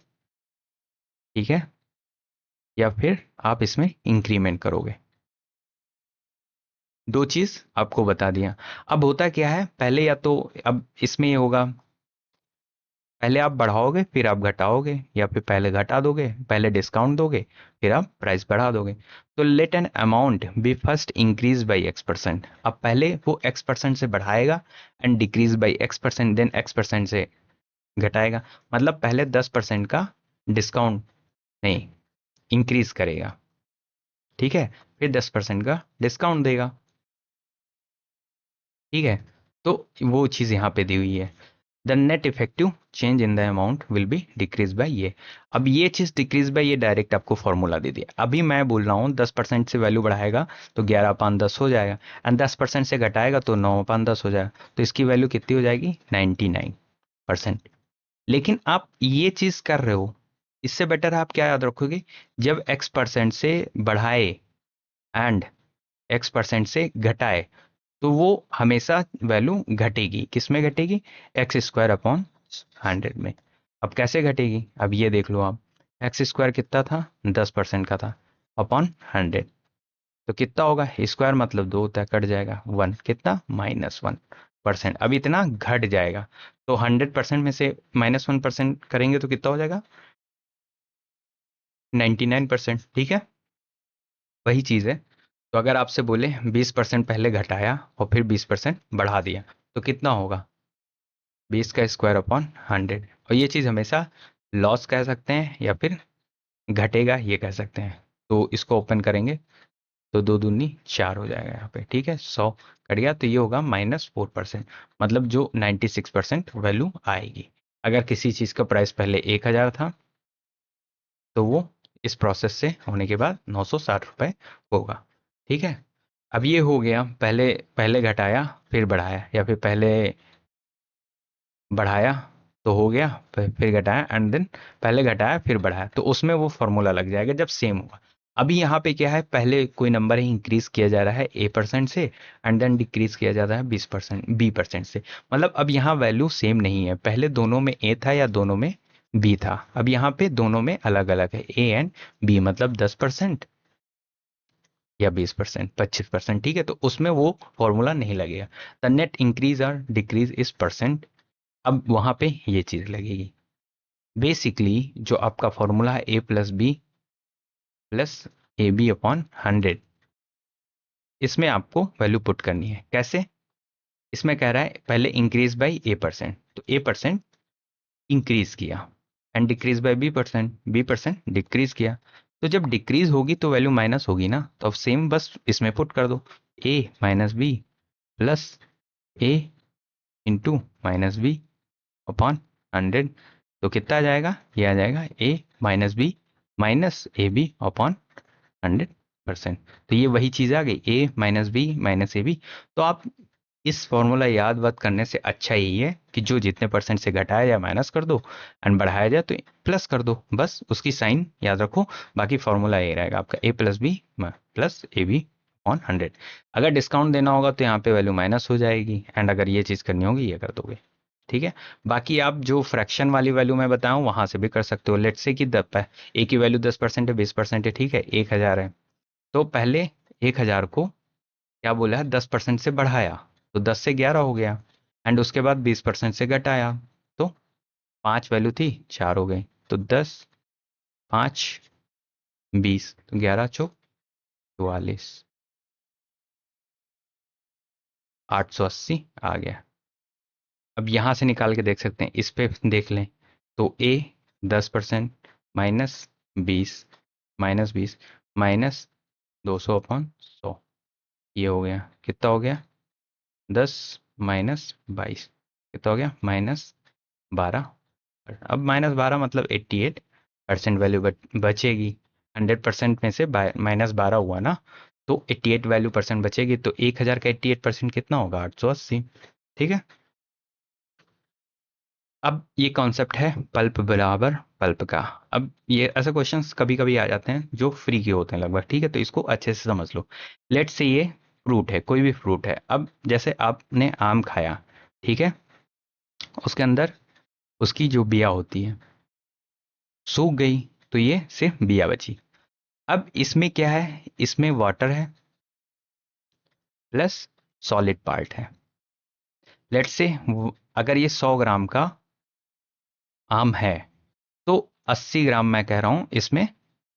ठीक है, या फिर आप इसमें इंक्रीमेंट करोगे। दो चीज आपको बता दिया। अब होता क्या है, पहले या तो अब इसमें ये होगा, पहले आप बढ़ाओगे फिर आप घटाओगे, या फिर पहले घटा दोगे पहले डिस्काउंट दोगे फिर आप प्राइस बढ़ा दोगे। तो let an amount B first increase by X%। अब पहले वो X% से बढ़ाएगा and decrease by X%, then X% से घटाएगा। मतलब पहले 10% का डिस्काउंट, नहीं, इंक्रीज करेगा, ठीक है, फिर 10% का डिस्काउंट देगा, ठीक है। तो वो चीज़ यहाँ पे दी हुई है, the net effective change in the amount will be decrease by ये। अब ये चीज़ डिक्रीज बाय ये डायरेक्ट आपको फॉर्मूला दे दिया। अभी मैं बोल रहा हूँ 10% से वैल्यू बढ़ाएगा तो 11/10 हो जाएगा, एंड 10% से घटाएगा तो 9/10 हो जाएगा, तो इसकी वैल्यू कितनी हो जाएगी 99%। लेकिन आप ये चीज़ कर रहे हो, इससे बेटर आप क्या याद रखोगे, जब X% से बढ़ाए एंड X% से घटाए तो वो हमेशा वैल्यू घटेगी, किस में घटेगी, X² अपॉन 100 में। अब कैसे घटेगी, अब ये देख लो आप, X² कितना था 10% का था, अपॉन 100, तो कितना होगा, स्क्वायर मतलब 2 होता है, कट जाएगा 1, कितना -1%। अब इतना घट जाएगा, तो 100% में से -1% करेंगे तो कितना हो जाएगा 99%, ठीक है। वही चीज़ है। तो अगर आपसे बोले 20% पहले घटाया और फिर 20% बढ़ा दिया तो कितना होगा, 20 का स्क्वायर अपॉन 100। और ये चीज़ हमेशा लॉस कह सकते हैं या फिर घटेगा ये कह सकते हैं। तो इसको ओपन करेंगे तो 2 दूनी 4 हो जाएगा यहाँ पे, ठीक है, 100 कट गया तो ये होगा -4%। मतलब जो 96% वैल्यू आएगी। अगर किसी चीज़ का प्राइस पहले 1000 था तो वो इस प्रोसेस से होने के बाद 960 रुपये होगा, ठीक है। अब ये हो गया, पहले पहले घटाया फिर बढ़ाया, या फिर पहले बढ़ाया तो हो गया, फिर घटाया एंड देन पहले घटाया फिर बढ़ाया, तो उसमें वो फॉर्मूला लग जाएगा जब सेम होगा। अभी यहाँ पे क्या है, पहले कोई नंबर ही इंक्रीज किया जा रहा है A% से एंड देन डिक्रीज किया जा रहा है 20% B% से। मतलब अब यहाँ वैल्यू सेम नहीं है, पहले दोनों में A था या दोनों में B था, अब यहाँ पे दोनों में अलग अलग है A एंड B, मतलब 10% या 20% 25%, ठीक है। तो उसमें वो फॉर्मूला नहीं लगेगा। द नेट इंक्रीज और डिक्रीज इज परसेंट, अब वहां पे ये चीज लगेगी। बेसिकली जो आपका फॉर्मूला है A+B+AB/100, इसमें आपको वैल्यू पुट करनी है। कैसे, इसमें कह रहा है पहले इंक्रीज बाई A%, तो A% इंक्रीज किया and decrease by B% decrease किया। तो जब डिक्रीज होगी तो वैल्यू माइनस होगी ना, तो अब सेम बस इसमें पुट कर दो, A-B+A × -B/100। तो कितना आ जाएगा, ये आ जाएगा A-B-AB/100%। तो ये वही चीज़ आ गई, A-B-AB। तो आप इस फॉर्मूला याद वाद करने से अच्छा यही है कि जो जितने परसेंट से घटाया जाए माइनस कर दो एंड बढ़ाया जाए तो प्लस कर दो, बस उसकी साइन याद रखो। बाकी फॉर्मूला ये रहेगा आपका A+B+AB/100। अगर डिस्काउंट देना होगा तो यहाँ पे वैल्यू माइनस हो जाएगी, एंड अगर ये चीज़ करनी होगी ये कर दोगे, ठीक है। बाकी आप जो फ्रैक्शन वाली वैल्यू मैं बताऊँ वहां से भी कर सकते हो। लेट्स से कि ए की वैल्यू 10% है, 20% है, ठीक है, 1000 है, तो पहले 1000 को क्या बोला है 10% से बढ़ाया तो 10 से 11 हो गया, एंड उसके बाद 20% से घटाया तो 5 वैल्यू थी 4 हो गई, तो 10 5 20, तो 11×4 44, 880 आ गया। अब यहां से निकाल के देख सकते हैं, इस पे देख लें तो A 10% -20 -20 -200/100, ये हो गया, कितना हो गया 10 -22 कितना हो गया -12। अब -12 मतलब 88% वैल्यू बचेगी। 100% में से -12 हुआ ना, तो 88 वैल्यू परसेंट बचेगी, तो 1000 का 88% कितना होगा 880। ठीक है, अब ये कॉन्सेप्ट है पल्प बराबर पल्प का। अब ये ऐसे क्वेश्चंस कभी कभी आ जाते हैं जो फ्री के होते हैं लगभग, ठीक है, तो इसको अच्छे से समझ लो। लेट्स से ये फ्रूट है, कोई भी फ्रूट है। अब जैसे आपने आम खाया, ठीक है, उसके अंदर उसकी जो बिया होती है सूख गई, तो ये सिर्फ बिया बची। अब इसमें क्या है, इसमें वाटर है प्लस सॉलिड पार्ट है। लेट्स से अगर ये 100 ग्राम का आम है, तो 80 ग्राम मैं कह रहा हूं इसमें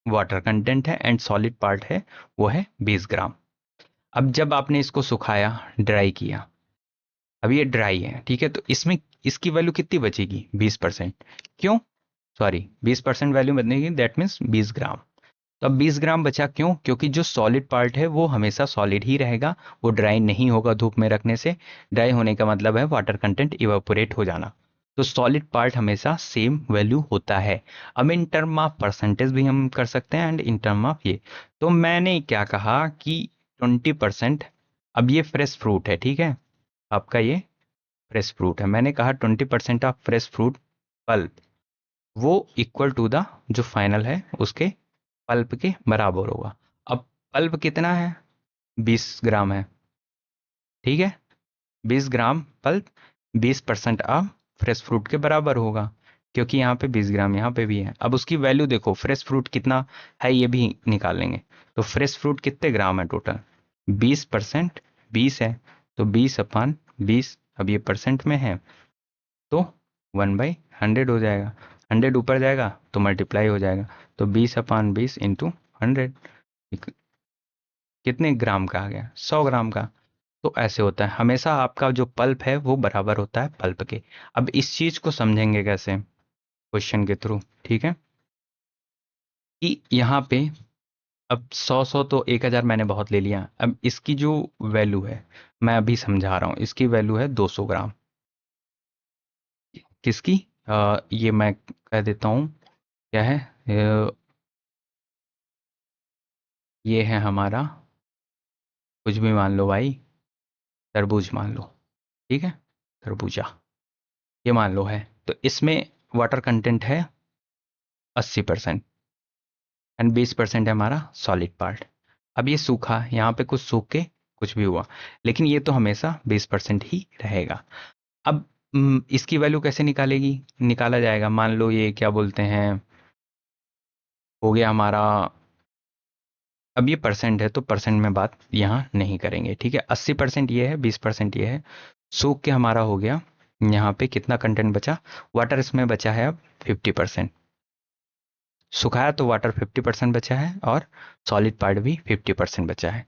वाटर कंटेंट है, एंड सॉलिड पार्ट है वो है 20 ग्राम। अब जब आपने इसको सुखाया, ड्राई किया, अब ये ड्राई है, ठीक है, तो इसमें इसकी वैल्यू कितनी बचेगी 20%। क्यों, सॉरी 20% वैल्यू बनेगी, दैट मीन्स 20 ग्राम। तो अब 20 ग्राम बचा क्यों, क्योंकि जो सॉलिड पार्ट है वो हमेशा सॉलिड ही रहेगा, वो ड्राई नहीं होगा धूप में रखने से। ड्राई होने का मतलब है वाटर कंटेंट इवापोरेट हो जाना। तो सॉलिड पार्ट हमेशा सेम वैल्यू होता है। अब इन टर्म ऑफ परसेंटेज भी हम कर सकते हैं, एंड इन टर्म ऑफ ये। तो मैंने क्या कहा कि 20%, अब ये फ्रेश फ्रूट है, ठीक है, आपका ये फ्रेश फ्रूट है, मैंने कहा 20% ऑफ फ्रेश फ्रूट पल्प वो इक्वल टू द जो फाइनल है उसके पल्प के बराबर होगा। अब पल्प कितना है, 20 ग्राम है, ठीक है, 20 ग्राम पल्प 20% ऑफ फ्रेश फ्रूट के बराबर होगा, क्योंकि यहाँ पे 20 ग्राम यहाँ पे भी है। अब उसकी वैल्यू देखो, फ्रेश फ्रूट कितना है ये भी निकाल लेंगे। तो फ्रेश फ्रूट कितने ग्राम है टोटल, 20%, 20 है, तो 20/20, अब ये परसेंट में है तो 1/100 हो जाएगा। 100 ऊपर जाएगा तो मल्टीप्लाई हो जाएगा, तो 20/20 इंटू 100 कितने ग्राम का आ गया, 100 ग्राम का। तो ऐसे होता है, हमेशा आपका जो पल्प है वो बराबर होता है पल्प के। अब इस चीज को समझेंगे कैसे, क्वेश्चन के थ्रू, ठीक है, कि यहाँ पे अब 100 तो 1000 मैंने बहुत ले लिया। अब इसकी जो वैल्यू है, मैं अभी समझा रहा हूँ, इसकी वैल्यू है 200 ग्राम। किसकी, ये मैं कह देता हूँ क्या है, ये है हमारा, कुछ भी मान लो भाई, तरबूज मान लो, ठीक है, तरबूजा ये मान लो है। तो इसमें वाटर कंटेंट है 80%, एंड 20% है हमारा सॉलिड पार्ट। अब ये सूखा, यहाँ पे कुछ सूख के कुछ भी हुआ, लेकिन ये तो हमेशा 20% ही रहेगा। अब इसकी वैल्यू कैसे निकाला जाएगा, मान लो ये क्या बोलते हैं, हो गया हमारा, अब ये परसेंट है तो परसेंट में बात यहाँ नहीं करेंगे, ठीक है, 80% ये है, 20% ये है। सूख के हमारा हो गया, यहाँ पे कितना कंटेंट बचा, वाटर इसमें बचा है अब 50%। सुखाया तो वाटर 50% बचा है, और सॉलिड पार्ट भी 50% बचा है।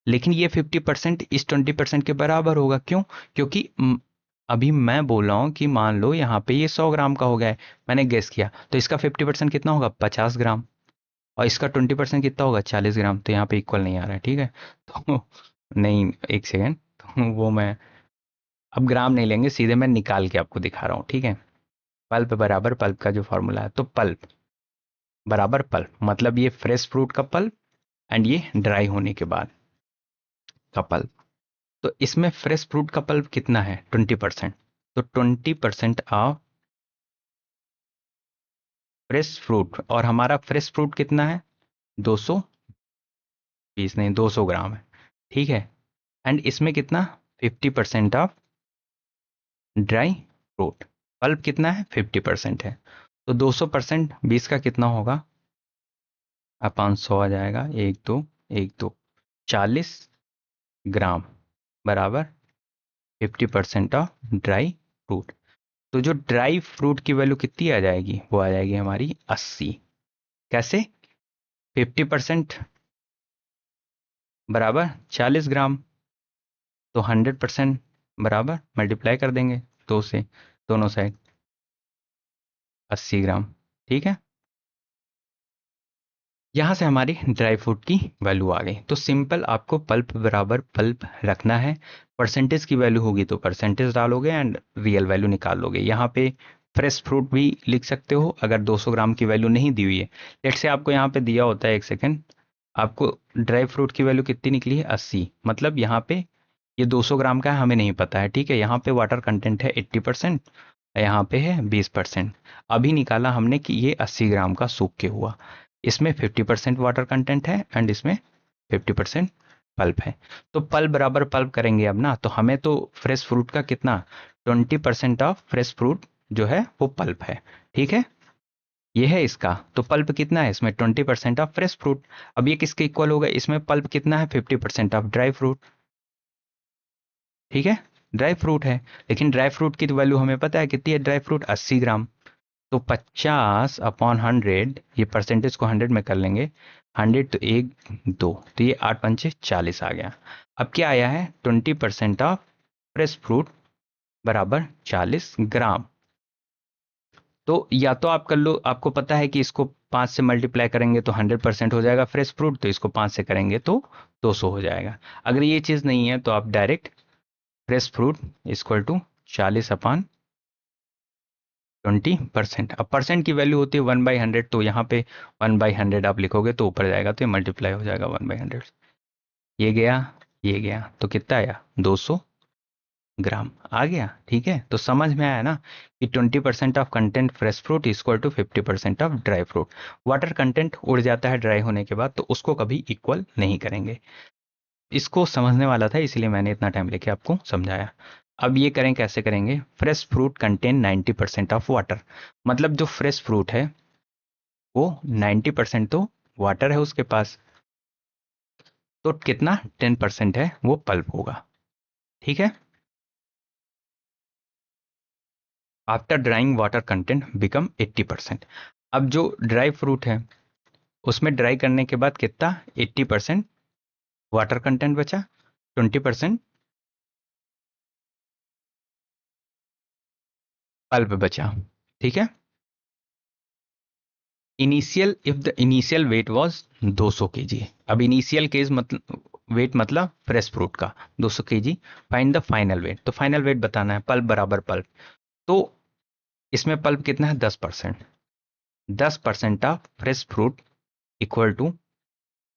लेकिन ये 50% इस 20% के बराबर होगा, क्यों, क्योंकि अभी मैं बोल रहा हूँ कि मान लो यहाँ पे ये 100 ग्राम का हो गया है, मैंने गेस किया, तो इसका 50% कितना होगा 50 ग्राम, और इसका 20% कितना होगा 40 ग्राम, तो यहाँ पे इक्वल नहीं आ रहा है, ठीक है। तो नहीं, एक सेकेंड, तो वो मैं अब ग्राम नहीं लेंगे, सीधे मैं निकाल के आपको दिखा रहा हूँ, ठीक है। पल्प बराबर पल्प का जो फॉर्मूला है, तो पल्प बराबर पल्प मतलब ये फ्रेश फ्रूट का पल्प, एंड ये ड्राई होने के बाद का पल्प। तो इसमें फ्रेश फ्रूट का पल्प कितना है 20%, तो 20% ऑफ फ्रेश फ्रूट, और हमारा फ्रेश फ्रूट कितना है 220 नहीं 200 ग्राम है, ठीक है, एंड इसमें कितना 50% ऑफ ड्राई फ्रूट, पल्प कितना है 50% है, तो 200% 20 का कितना होगा, अब 500 आ जाएगा, एक दो 40 ग्राम बराबर 50% ऑफ ड्राई फ्रूट। तो जो ड्राई फ्रूट की वैल्यू कितनी आ जाएगी, वो आ जाएगी हमारी 80। कैसे, 50% बराबर 40 ग्राम, तो 100% बराबर मल्टीप्लाई कर देंगे 2 से, दोनों साइड 80 ग्राम, ठीक है। यहाँ से हमारी ड्राई फ्रूट की वैल्यू आ गई। तो सिंपल आपको पल्प बराबर पल्प रखना है, परसेंटेज की वैल्यू होगी तो परसेंटेज डालोगे एंड रियल वैल्यू निकाल लोगे। यहाँ पे फ्रेश फ्रूट भी लिख सकते हो अगर 200 ग्राम की वैल्यू नहीं दी हुई है। लेट से आपको यहाँ पे दिया होता है, एक सेकेंड, आपको ड्राई फ्रूट की वैल्यू कितनी निकली है 80, मतलब यहाँ पे ये 200 ग्राम का है, हमें नहीं पता है, ठीक है। यहाँ पे वाटर कंटेंट है 80%, यहाँ पे है 20%। अभी निकाला हमने कि ये 80 ग्राम का सूख के हुआ, इसमें 50% वाटर कंटेंट है एंड इसमें 50% पल्प है। तो पल्प बराबर पल्प करेंगे अब ना, तो हमें तो फ्रेश फ्रूट का कितना, 20% ऑफ फ्रेश फ्रूट जो है वो पल्प है, ठीक है। ये है इसका, तो पल्प कितना है इसमें, 20% ऑफ फ्रेश फ्रूट। अब ये किसके इक्वल होगा, इसमें पल्प कितना है, 50% ऑफ ड्राई फ्रूट, ठीक है। ड्राई फ्रूट है, लेकिन ड्राई फ्रूट की तो वैल्यू हमें पता है कितनी है, ड्राई फ्रूट 80 ग्राम। तो 50 अपॉन 100, ये परसेंटेज को 100 में कर लेंगे, 100 तो 1 2, तो ये 8 पंचे 40 आ गया। अब क्या आया है, 20% ऑफ फ्रेश फ्रूट बराबर 40 ग्राम। तो या तो आप कर लो, आपको पता है कि इसको 5 से मल्टीप्लाई करेंगे तो 100% हो जाएगा फ्रेश फ्रूट, तो इसको 5 से करेंगे तो 200 हो जाएगा। अगर ये चीज़ नहीं है तो आप direct fresh fruit equal to 40 upon 20%। अब परसेंट की वैल्यू होती है 1/100, तो यहाँ पे 1/100 आप लिखोगे तो ऊपर जाएगा, तो ये मल्टीप्लाई हो जाएगा 1/100। ये गया, ये गया, तो कितना आया, 200 ग्राम आ गया, ठीक है। तो समझ में आया ना कि 20% of content fresh fruit equal to 50% of dry fruit. Water content उड़ जाता है ड्राई होने के बाद, तो उसको कभी इक्वल नहीं करेंगे। इसको समझने वाला था, इसीलिए मैंने इतना टाइम लेके आपको समझाया। अब ये करें, कैसे करेंगे, fresh fruit contain 90% of water, मतलब जो फ्रेश फ्रूट है वो 90% तो वाटर है उसके पास, तो कितना 10% है वो पल्प होगा, ठीक है। After drawing water content become 80%। अब जो ड्राई फ्रूट है उसमें ड्राई करने के बाद कितना, 80% वाटर कंटेंट बचा, 20% पल्प बचा, ठीक है। Initial, if the initial wait was 200 KG. अब इनिशियल केस मतलब वेट, मतलब फ्रेश फ्रूट का 200 KG. Find the final wait, तो फाइनल वेट बताना है, पल्प बराबर पल्प। तो इसमें पल्प कितना है, 10%। 10% of fresh fruit equal to,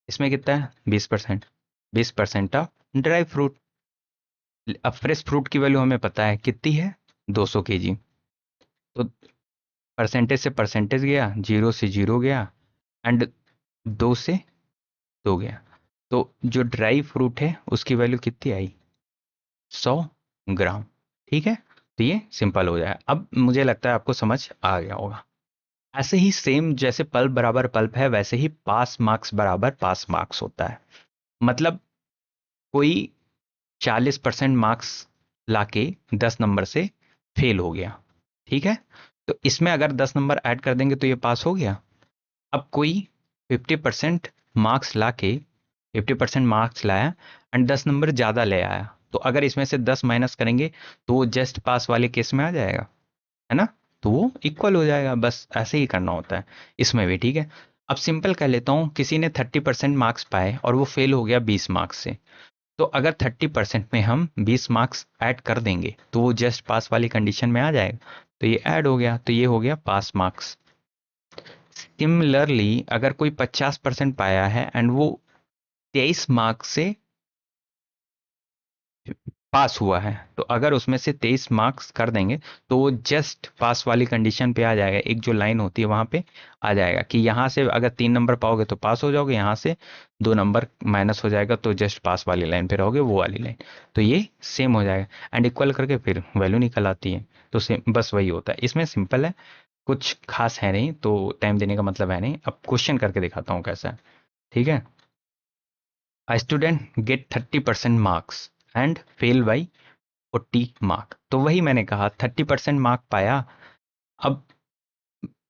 इसमें कितना है 20%, 20% ऑफ ड्राई फ्रूट। अब फ्रेश फ्रूट की वैल्यू हमें पता है कितनी है, 200 केजी। तो परसेंटेज से परसेंटेज गया, जीरो से जीरो गया एंड 2 से 2 गया। तो जो ड्राई फ्रूट है उसकी वैल्यू कितनी आई, 100 ग्राम, ठीक है। तो ये सिंपल हो जाए। अब मुझे लगता है आपको समझ आ गया होगा। ऐसे ही सेम जैसे पल्प बराबर पल्प है, वैसे ही पास मार्क्स बराबर पास मार्क्स होता है। मतलब कोई 40% मार्क्स लाके 10 नंबर से फेल हो गया, ठीक है, तो इसमें अगर 10 नंबर ऐड कर देंगे तो ये पास हो गया। अब कोई 50% मार्क्स लाके, 50% मार्क्स लाया एंड 10 नंबर ज़्यादा ले आया, तो अगर इसमें से 10 माइनस करेंगे तो वो जस्ट पास वाले केस में आ जाएगा, है ना। तो वो इक्वल हो जाएगा, बस ऐसे ही करना होता है इसमें भी, ठीक है। अब सिंपल कर लेता हूँ, किसी ने 30% मार्क्स पाए और वो फेल हो गया 20 मार्क्स से, तो अगर 30% में हम 20 मार्क्स ऐड कर देंगे तो वो जस्ट पास वाली कंडीशन में आ जाएगा, तो ये ऐड हो गया, तो ये हो गया पास मार्क्स। सिमिलरली अगर कोई 50% पाया है एंड वो 23 मार्क्स से पास हुआ है, तो अगर उसमें से 23 मार्क्स कर देंगे तो वो जस्ट पास वाली कंडीशन पे आ जाएगा। एक जो लाइन होती है वहां पे आ जाएगा कि यहाँ से अगर 3 नंबर पाओगे तो पास हो जाओगे, यहाँ से 2 नंबर माइनस हो जाएगा तो जस्ट पास वाली लाइन पे रहोगे, वो वाली लाइन। तो ये सेम हो जाएगा एंड इक्वल करके फिर वैल्यू निकल आती है। तो सेम बस वही होता है, इसमें सिंपल है, कुछ खास है नहीं, तो टाइम देने का मतलब है नहीं। अब क्वेश्चन करके दिखाता हूँ कैसा है, ठीक है। A student get 30% marks and fail by 40 mark, तो वही मैंने कहा 30% मार्क पाया। अब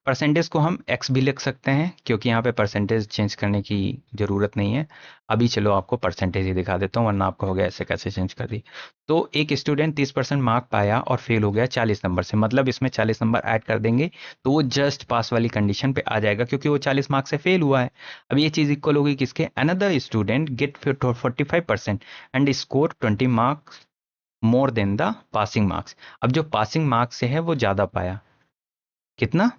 परसेंटेज को हम x भी लिख सकते हैं क्योंकि यहाँ पे परसेंटेज चेंज करने की ज़रूरत नहीं है। अभी चलो आपको परसेंटेज ही दिखा देता हूँ, वरना आपका हो गया ऐसे कैसे चेंज कर दी। तो एक स्टूडेंट 30% मार्क पाया और फेल हो गया 40 नंबर से, मतलब इसमें 40 नंबर ऐड कर देंगे तो वो जस्ट पास वाली कंडीशन पे आ जाएगा क्योंकि वो 40 मार्क्स से फेल हुआ है। अब ये चीज़ इक्वल होगी किसके, another student gate 45% and score 20 marks more than the passing marks. अब जो पासिंग मार्क्स से है वो ज़्यादा पाया, कितना,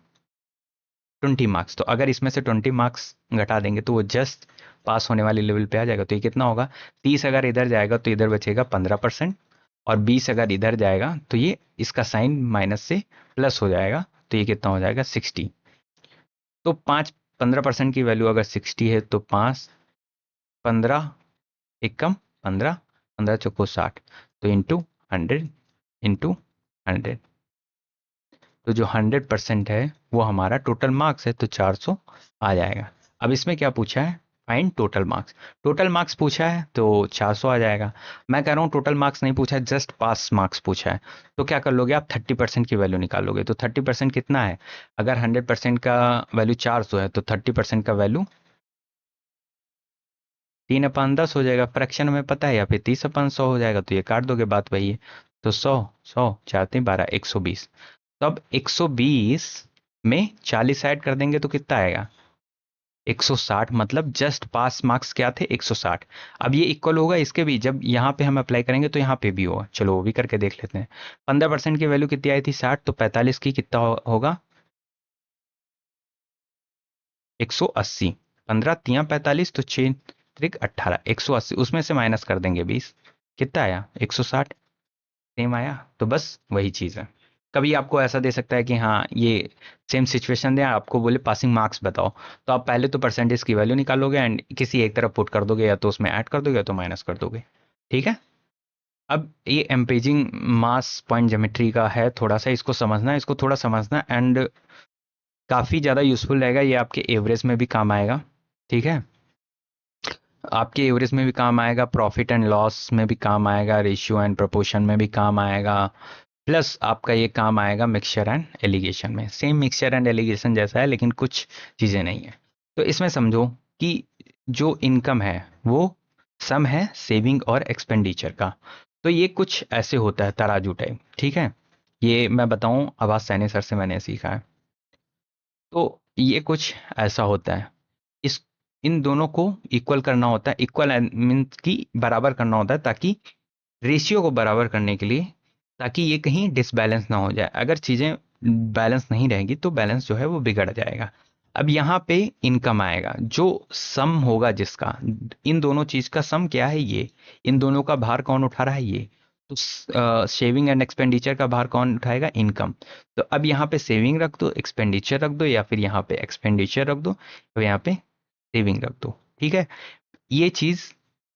20 मार्क्स। तो अगर इसमें से 20 मार्क्स घटा देंगे तो वो जस्ट पास होने वाले लेवल पे आ जाएगा। तो ये कितना होगा, 30 अगर इधर जाएगा तो इधर बचेगा 15%, और 20 अगर इधर जाएगा तो ये इसका साइन माइनस से प्लस हो जाएगा, तो ये कितना हो जाएगा 60। तो 15% की वैल्यू अगर 60 है तो 5, 15 एक कम 15, 15 चौको 60, तो इंटू 100, इंटू 100। तो जो 100% है वो हमारा टोटल मार्क्स है, तो 400 आ जाएगा। अब इसमें क्या पूछा है, find total marks. Total marks पूछा है तो 400 आ जाएगा। मैं कह रहा हूँ टोटल मार्क्स नहीं पूछा है, जस्ट पास मार्क्स पूछा है। तो क्या कर लोगे आप, 30% की वैल्यू निकालोगे। तो 30% कितना है, अगर 100% का वैल्यू 400 है तो 30% का वैल्यू 3/10 हो जाएगा। फ्रैक्शन में पता है, या फिर 30/100 हो जाएगा, तो ये काट दोगे, बात वही है। तो 100 4 3 12 120। तो अब 120 में 40 ऐड कर देंगे तो कितना आएगा, 160। मतलब जस्ट पास मार्क्स क्या थे, 160। अब ये इक्वल होगा इसके भी, जब यहाँ पे हम अप्लाई करेंगे तो यहाँ पे भी होगा। चलो वो भी करके देख लेते हैं। 15% की वैल्यू कितनी आई थी, 60, तो 45 की कितना होगा, 180। 15 तिया 45, तो 6 त्रिक 18, 180। उसमें से माइनस कर देंगे 20, कितना आया 160, सेम आया। तो बस वही चीज़ है। कभी आपको ऐसा दे सकता है कि हाँ ये सेम सिचुएशन दे, आपको बोले पासिंग मार्क्स बताओ, तो आप पहले तो परसेंटेज की वैल्यू निकालोगे एंड किसी एक तरफ पुट कर दोगे, या तो उसमें ऐड कर दोगे या तो माइनस कर दोगे। ठीक है। अब ये एम्पेजिंग मास पॉइंट ज्योमेट्री का है, थोड़ा सा इसको समझना, इसको थोड़ा समझना, एंड काफ़ी ज़्यादा यूजफुल रहेगा ये, आपके एवरेज में भी काम आएगा। ठीक है, आपके एवरेज में भी काम आएगा, प्रॉफिट एंड लॉस में भी काम आएगा, रेशियो एंड प्रोपोर्शन में भी काम आएगा, प्लस आपका ये काम आएगा मिक्सचर एंड एलिगेशन में। सेम मिक्सचर एंड एलिगेशन जैसा है लेकिन कुछ चीज़ें नहीं है। तो इसमें समझो कि जो इनकम है वो सम है सेविंग और एक्सपेंडिचर का। तो ये कुछ ऐसे होता है तराजू टाइप। ठीक है, ये मैं बताऊं, आवाज सैनी सर से मैंने सीखा है। तो ये कुछ ऐसा होता है, इस इन दोनों को इक्वल करना होता है, इक्वल मीन्स की बराबर करना होता है, ताकि रेशियो को बराबर करने के लिए, ताकि ये कहीं डिसबैलेंस ना हो जाए। अगर चीज़ें बैलेंस नहीं रहेगी तो बैलेंस जो है वो बिगड़ जाएगा। अब यहाँ पे इनकम आएगा, जो सम होगा जिसका, इन दोनों चीज का सम क्या है, ये, इन दोनों का भार कौन उठा रहा है, ये। तो सेविंग एंड एक्सपेंडिचर का भार कौन उठाएगा, इनकम। तो अब यहाँ पे सेविंग रख दो, एक्सपेंडिचर रख दो, या फिर यहाँ पे एक्सपेंडिचर रख दो, तो यहाँ पे सेविंग रख दो। ठीक है, ये चीज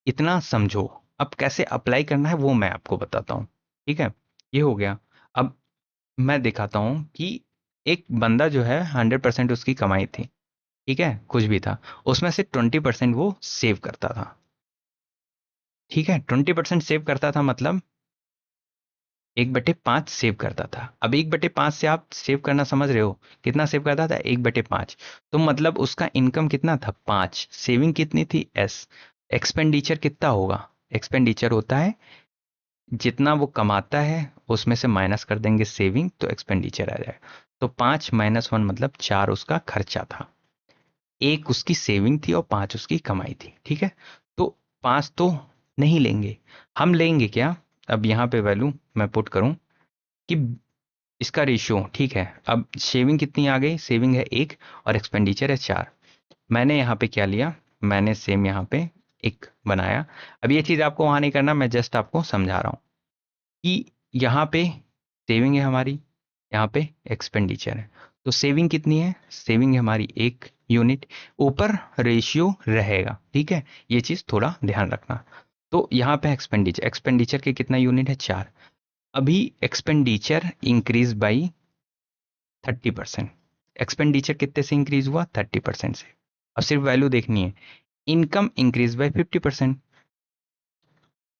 इतना समझो। अब कैसे अप्लाई करना है वो मैं आपको बताता हूँ। ठीक है, ये हो गया। अब मैं दिखाता हूँ कि एक बंदा जो है 100% उसकी कमाई थी, ठीक है, कुछ भी था, उसमें से 20% वो सेव करता था। ठीक है, 20% सेव करता था, मतलब 1/5 सेव करता था। अब 1/5 से आप सेव करना समझ रहे हो, कितना सेव करता था, 1/5। तो मतलब उसका इनकम कितना था, 5, सेविंग कितनी थी, S। एक्सपेंडिचर कितना होगा, एक्सपेंडिचर होता है जितना वो कमाता है उसमें से माइनस कर देंगे सेविंग, तो एक्सपेंडिचर आ जाएगा। तो 5 - 1 मतलब 4 उसका खर्चा था, एक उसकी सेविंग थी और 5 उसकी कमाई थी। ठीक है, तो 5 तो नहीं लेंगे, हम लेंगे क्या, अब यहाँ पे वैल्यू मैं पुट करूं कि इसका रेशियो। ठीक है, अब सेविंग कितनी आ गई, सेविंग है 1 और एक्सपेंडिचर है 4। मैंने यहाँ पे क्या लिया, मैंने सेम यहाँ पे 1 बनाया। अब ये चीज़ आपको वहाँ नहीं करना, मैं जस्ट आपको समझा रहा हूँ कि यहाँ पे सेविंग है हमारी, यहाँ पे एक्सपेंडिचर है। तो सेविंग कितनी है, सेविंग है हमारी 1 यूनिट, ऊपर रेशियो रहेगा। ठीक है, ये चीज़ थोड़ा ध्यान रखना। तो यहाँ पे एक्सपेंडिचर, एक्सपेंडिचर के कितना यूनिट है, 4। अभी एक्सपेंडिचर इंक्रीज बाई 30%। एक्सपेंडिचर कितने से इंक्रीज हुआ, 30% से। अब सिर्फ वैल्यू देखनी है, इनकम इंक्रीज बाई 50%।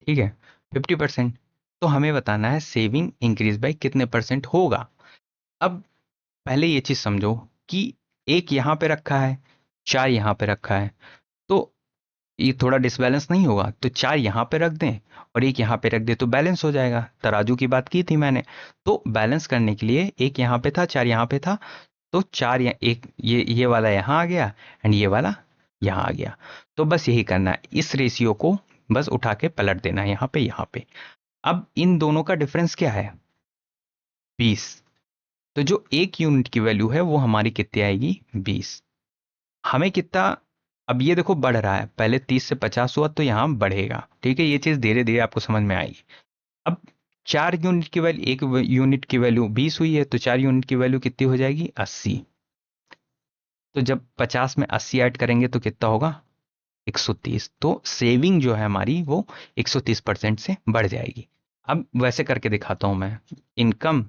ठीक है, 50%। तो हमें बताना है सेविंग इंक्रीज बाई कितने परसेंट होगा। अब पहले ये चीज समझो कि एक यहाँ पे रखा है, 4 यहाँ पे रखा है, तो ये थोड़ा डिसबैलेंस नहीं होगा? तो 4 यहाँ पे रख दें और एक यहाँ पे रख दें तो बैलेंस हो जाएगा। तराजू की बात की थी मैंने, तो बैलेंस करने के लिए एक यहाँ पे था, 4 यहाँ पे था, तो 4 एक ये वाला यहाँ आ गया एंड ये वाला यहाँ आ गया। तो बस यही करना है, इस रेशियो को बस उठा के पलट देना है यहाँ पे, यहाँ पे। अब इन दोनों का डिफरेंस क्या है? 20। तो जो एक यूनिट की वैल्यू है वो हमारी कितनी आएगी? 20। हमें कितना, अब ये देखो बढ़ रहा है, पहले 30 से 50 हुआ तो यहाँ बढ़ेगा, ठीक है, ये चीज धीरे धीरे आपको समझ में आएगी। अब 4 यूनिट की वैल्यू, एक यूनिट की वैल्यू 20 हुई है, तो 4 यूनिट की वैल्यू कितनी हो जाएगी? 80। तो जब 50 में 80 ऐड करेंगे तो कितना होगा? 130। तो सेविंग जो है हमारी वो 130% से बढ़ जाएगी। अब वैसे करके दिखाता हूं मैं, इनकम,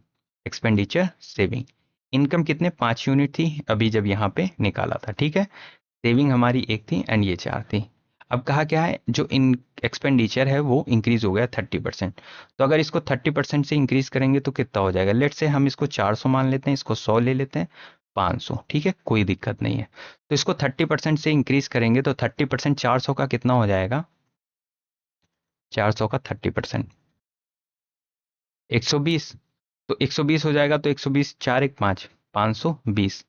एक्सपेंडिचर, सेविंग। इनकम कितने? 5 यूनिट थी अभी जब यहाँ पे निकाला था, ठीक है। सेविंग हमारी एक थी एंड ये 4 थी। अब कहा क्या है, जो इन एक्सपेंडिचर है वो इंक्रीज हो गया 30%। तो अगर इसको 30% से इंक्रीज करेंगे तो कितना हो जाएगा? लेट से हम इसको 400 मान लेते हैं, इसको 100 ले लेते हैं, 500, ठीक है, कोई दिक्कत नहीं है। तो इसको 30% से इंक्रीज करेंगे तो 30% 400 का कितना हो जाएगा? 400 का 30% 120। तो 120 हो जाएगा, तो 120, 4 1 5, 520।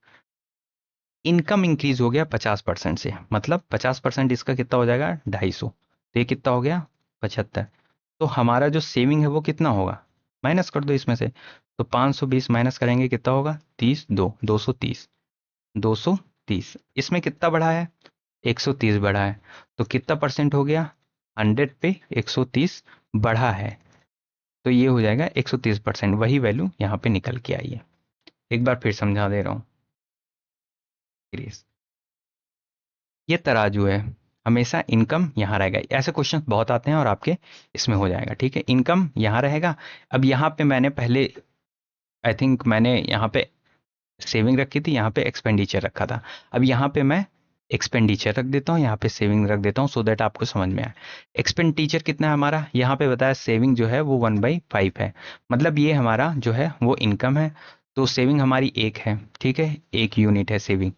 इनकम इंक्रीज हो गया 50% से, मतलब 50% इसका कितना हो जाएगा? 250। तो ये कितना हो गया? 75। तो हमारा जो सेविंग है वो कितना होगा? माइनस कर दो इसमें से। तो 520 माइनस करेंगे कितना होगा? 30, 230। 230 इसमें कितना बढ़ा है? 130 बढ़ा है। तो कितना परसेंट हो गया? 100 पे 130 बढ़ा है, तो ये हो जाएगा 130%। वही वैल्यू यहाँ पे निकल के आई है। एक बार फिर समझा दे रहा हूँ। ये तराजू है, हमेशा इनकम यहाँ रहेगा। ऐसे क्वेश्चन बहुत आते हैं और आपके इसमें हो जाएगा, ठीक है। इनकम यहाँ रहेगा। अब यहाँ पे मैंने पहले, आई थिंक मैंने यहाँ पे सेविंग रखी थी, यहाँ पे एक्सपेंडिचर रखा था। अब यहाँ पे मैं एक्सपेंडिचर रख देता हूँ, यहाँ पे सेविंग रख देता हूँ, सो दैट आपको समझ में आए। एक्सपेंडिचर कितना है हमारा? यहाँ पे बताया सेविंग जो है वो 1/5 है, मतलब ये हमारा जो है वो इनकम है। तो सेविंग हमारी एक है, ठीक है, एक यूनिट है सेविंग।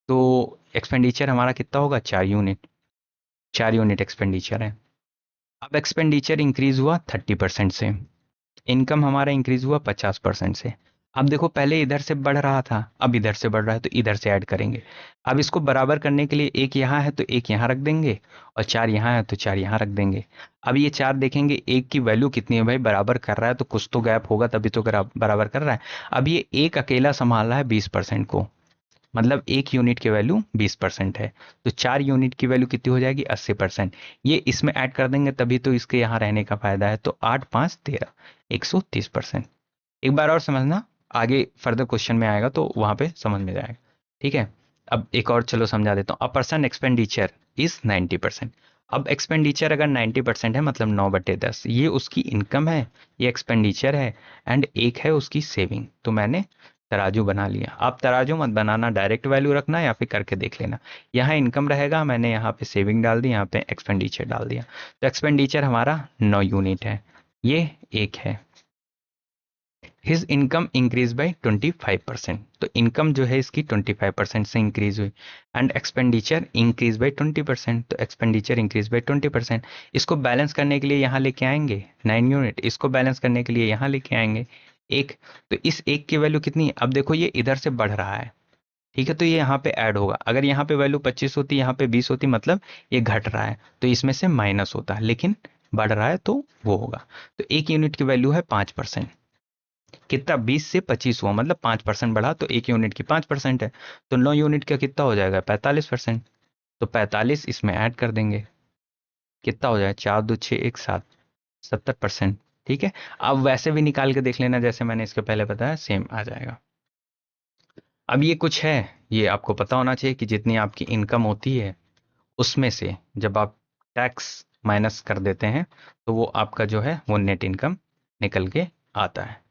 तो एक्सपेंडिचर हमारा कितना होगा? 4 यूनिट। 4 यूनिट एक्सपेंडिचर है। अब एक्सपेंडिचर इंक्रीज हुआ 30% से, इनकम हमारा इंक्रीज हुआ 50% से। अब देखो पहले इधर से बढ़ रहा था, अब इधर से बढ़ रहा है, तो इधर से ऐड करेंगे। अब इसको बराबर करने के लिए एक यहाँ है तो एक यहाँ रख देंगे, और 4 यहाँ है तो 4 यहाँ रख देंगे। अब ये 4 देखेंगे एक की वैल्यू कितनी है, भाई बराबर कर रहा है तो कुछ तो गैप होगा, तभी तो बराबर कर रहा है। अब ये एक अकेला संभाल रहा है 20% को, मतलब एक यूनिट की वैल्यू 20% है। तो 4 यूनिट की वैल्यू कितनी हो जाएगी? 80%। ये इसमें ऐड कर देंगे तभी तो इसके यहाँ रहने का फायदा है। तो 8 5 13, 130%। एक बार और समझना, आगे फर्दर क्वेश्चन में आएगा तो वहां पे समझ में जाएगा, ठीक है। अब एक और चलो समझा देता हूँ। A person expenditure is 90%। अब एक्सपेंडिचर अगर 90% है, मतलब 9/10, ये उसकी इनकम है, ये एक्सपेंडिचर है, एंड एक है उसकी सेविंग। तो मैंने तराजू बना लिया। आप तराजू मत बनाना, डायरेक्ट वैल्यू रखना या फिर करके देख लेना। यहाँ इनकम रहेगा, मैंने यहाँ पे सेविंग डाल दी, यहाँ पे एक्सपेंडिचर डाल दिया। तो एक्सपेंडिचर हमारा 9 यूनिट है, ये एक है। His income increase by 25%। तो इनकम जो है इसकी 25% से इंक्रीज हुई, एंड एक्सपेंडिचर इंक्रीज बाई 20%। तो एक्सपेंडिचर इंक्रीज बाई 20%। इसको बैलेंस करने के लिए यहाँ लेके आएंगे 9 यूनिट, इसको बैलेंस करने के लिए यहाँ लेके आएंगे एक। तो इस एक की वैल्यू कितनी है? अब देखो ये इधर से बढ़ रहा है, ठीक है, तो ये यहाँ पे ऐड होगा। अगर यहाँ पे वैल्यू 25 होती, यहाँ पे 20 होती, मतलब ये घट रहा है, तो इसमें से माइनस होता है, लेकिन बढ़ रहा है तो वो होगा। तो एक यूनिट की वैल्यू है 5%। कितना? 20 से 25 हुआ, मतलब 5% बढ़ा, तो एक यूनिट की 5% है। तो 9 यूनिट का कितना हो जाएगा? 45%। तो 45 इसमें ऐड कर देंगे, कितना हो जाएगा? 4 2 6 1 7, 70%, ठीक है। अब वैसे भी निकाल के देख लेना, जैसे मैंने इसके पहले बताया, सेम आ जाएगा। अब ये कुछ है, ये आपको पता होना चाहिए कि जितनी आपकी इनकम होती है उसमें से जब आप टैक्स माइनस कर देते हैं तो वो आपका जो है वो नेट इनकम निकल के आता है।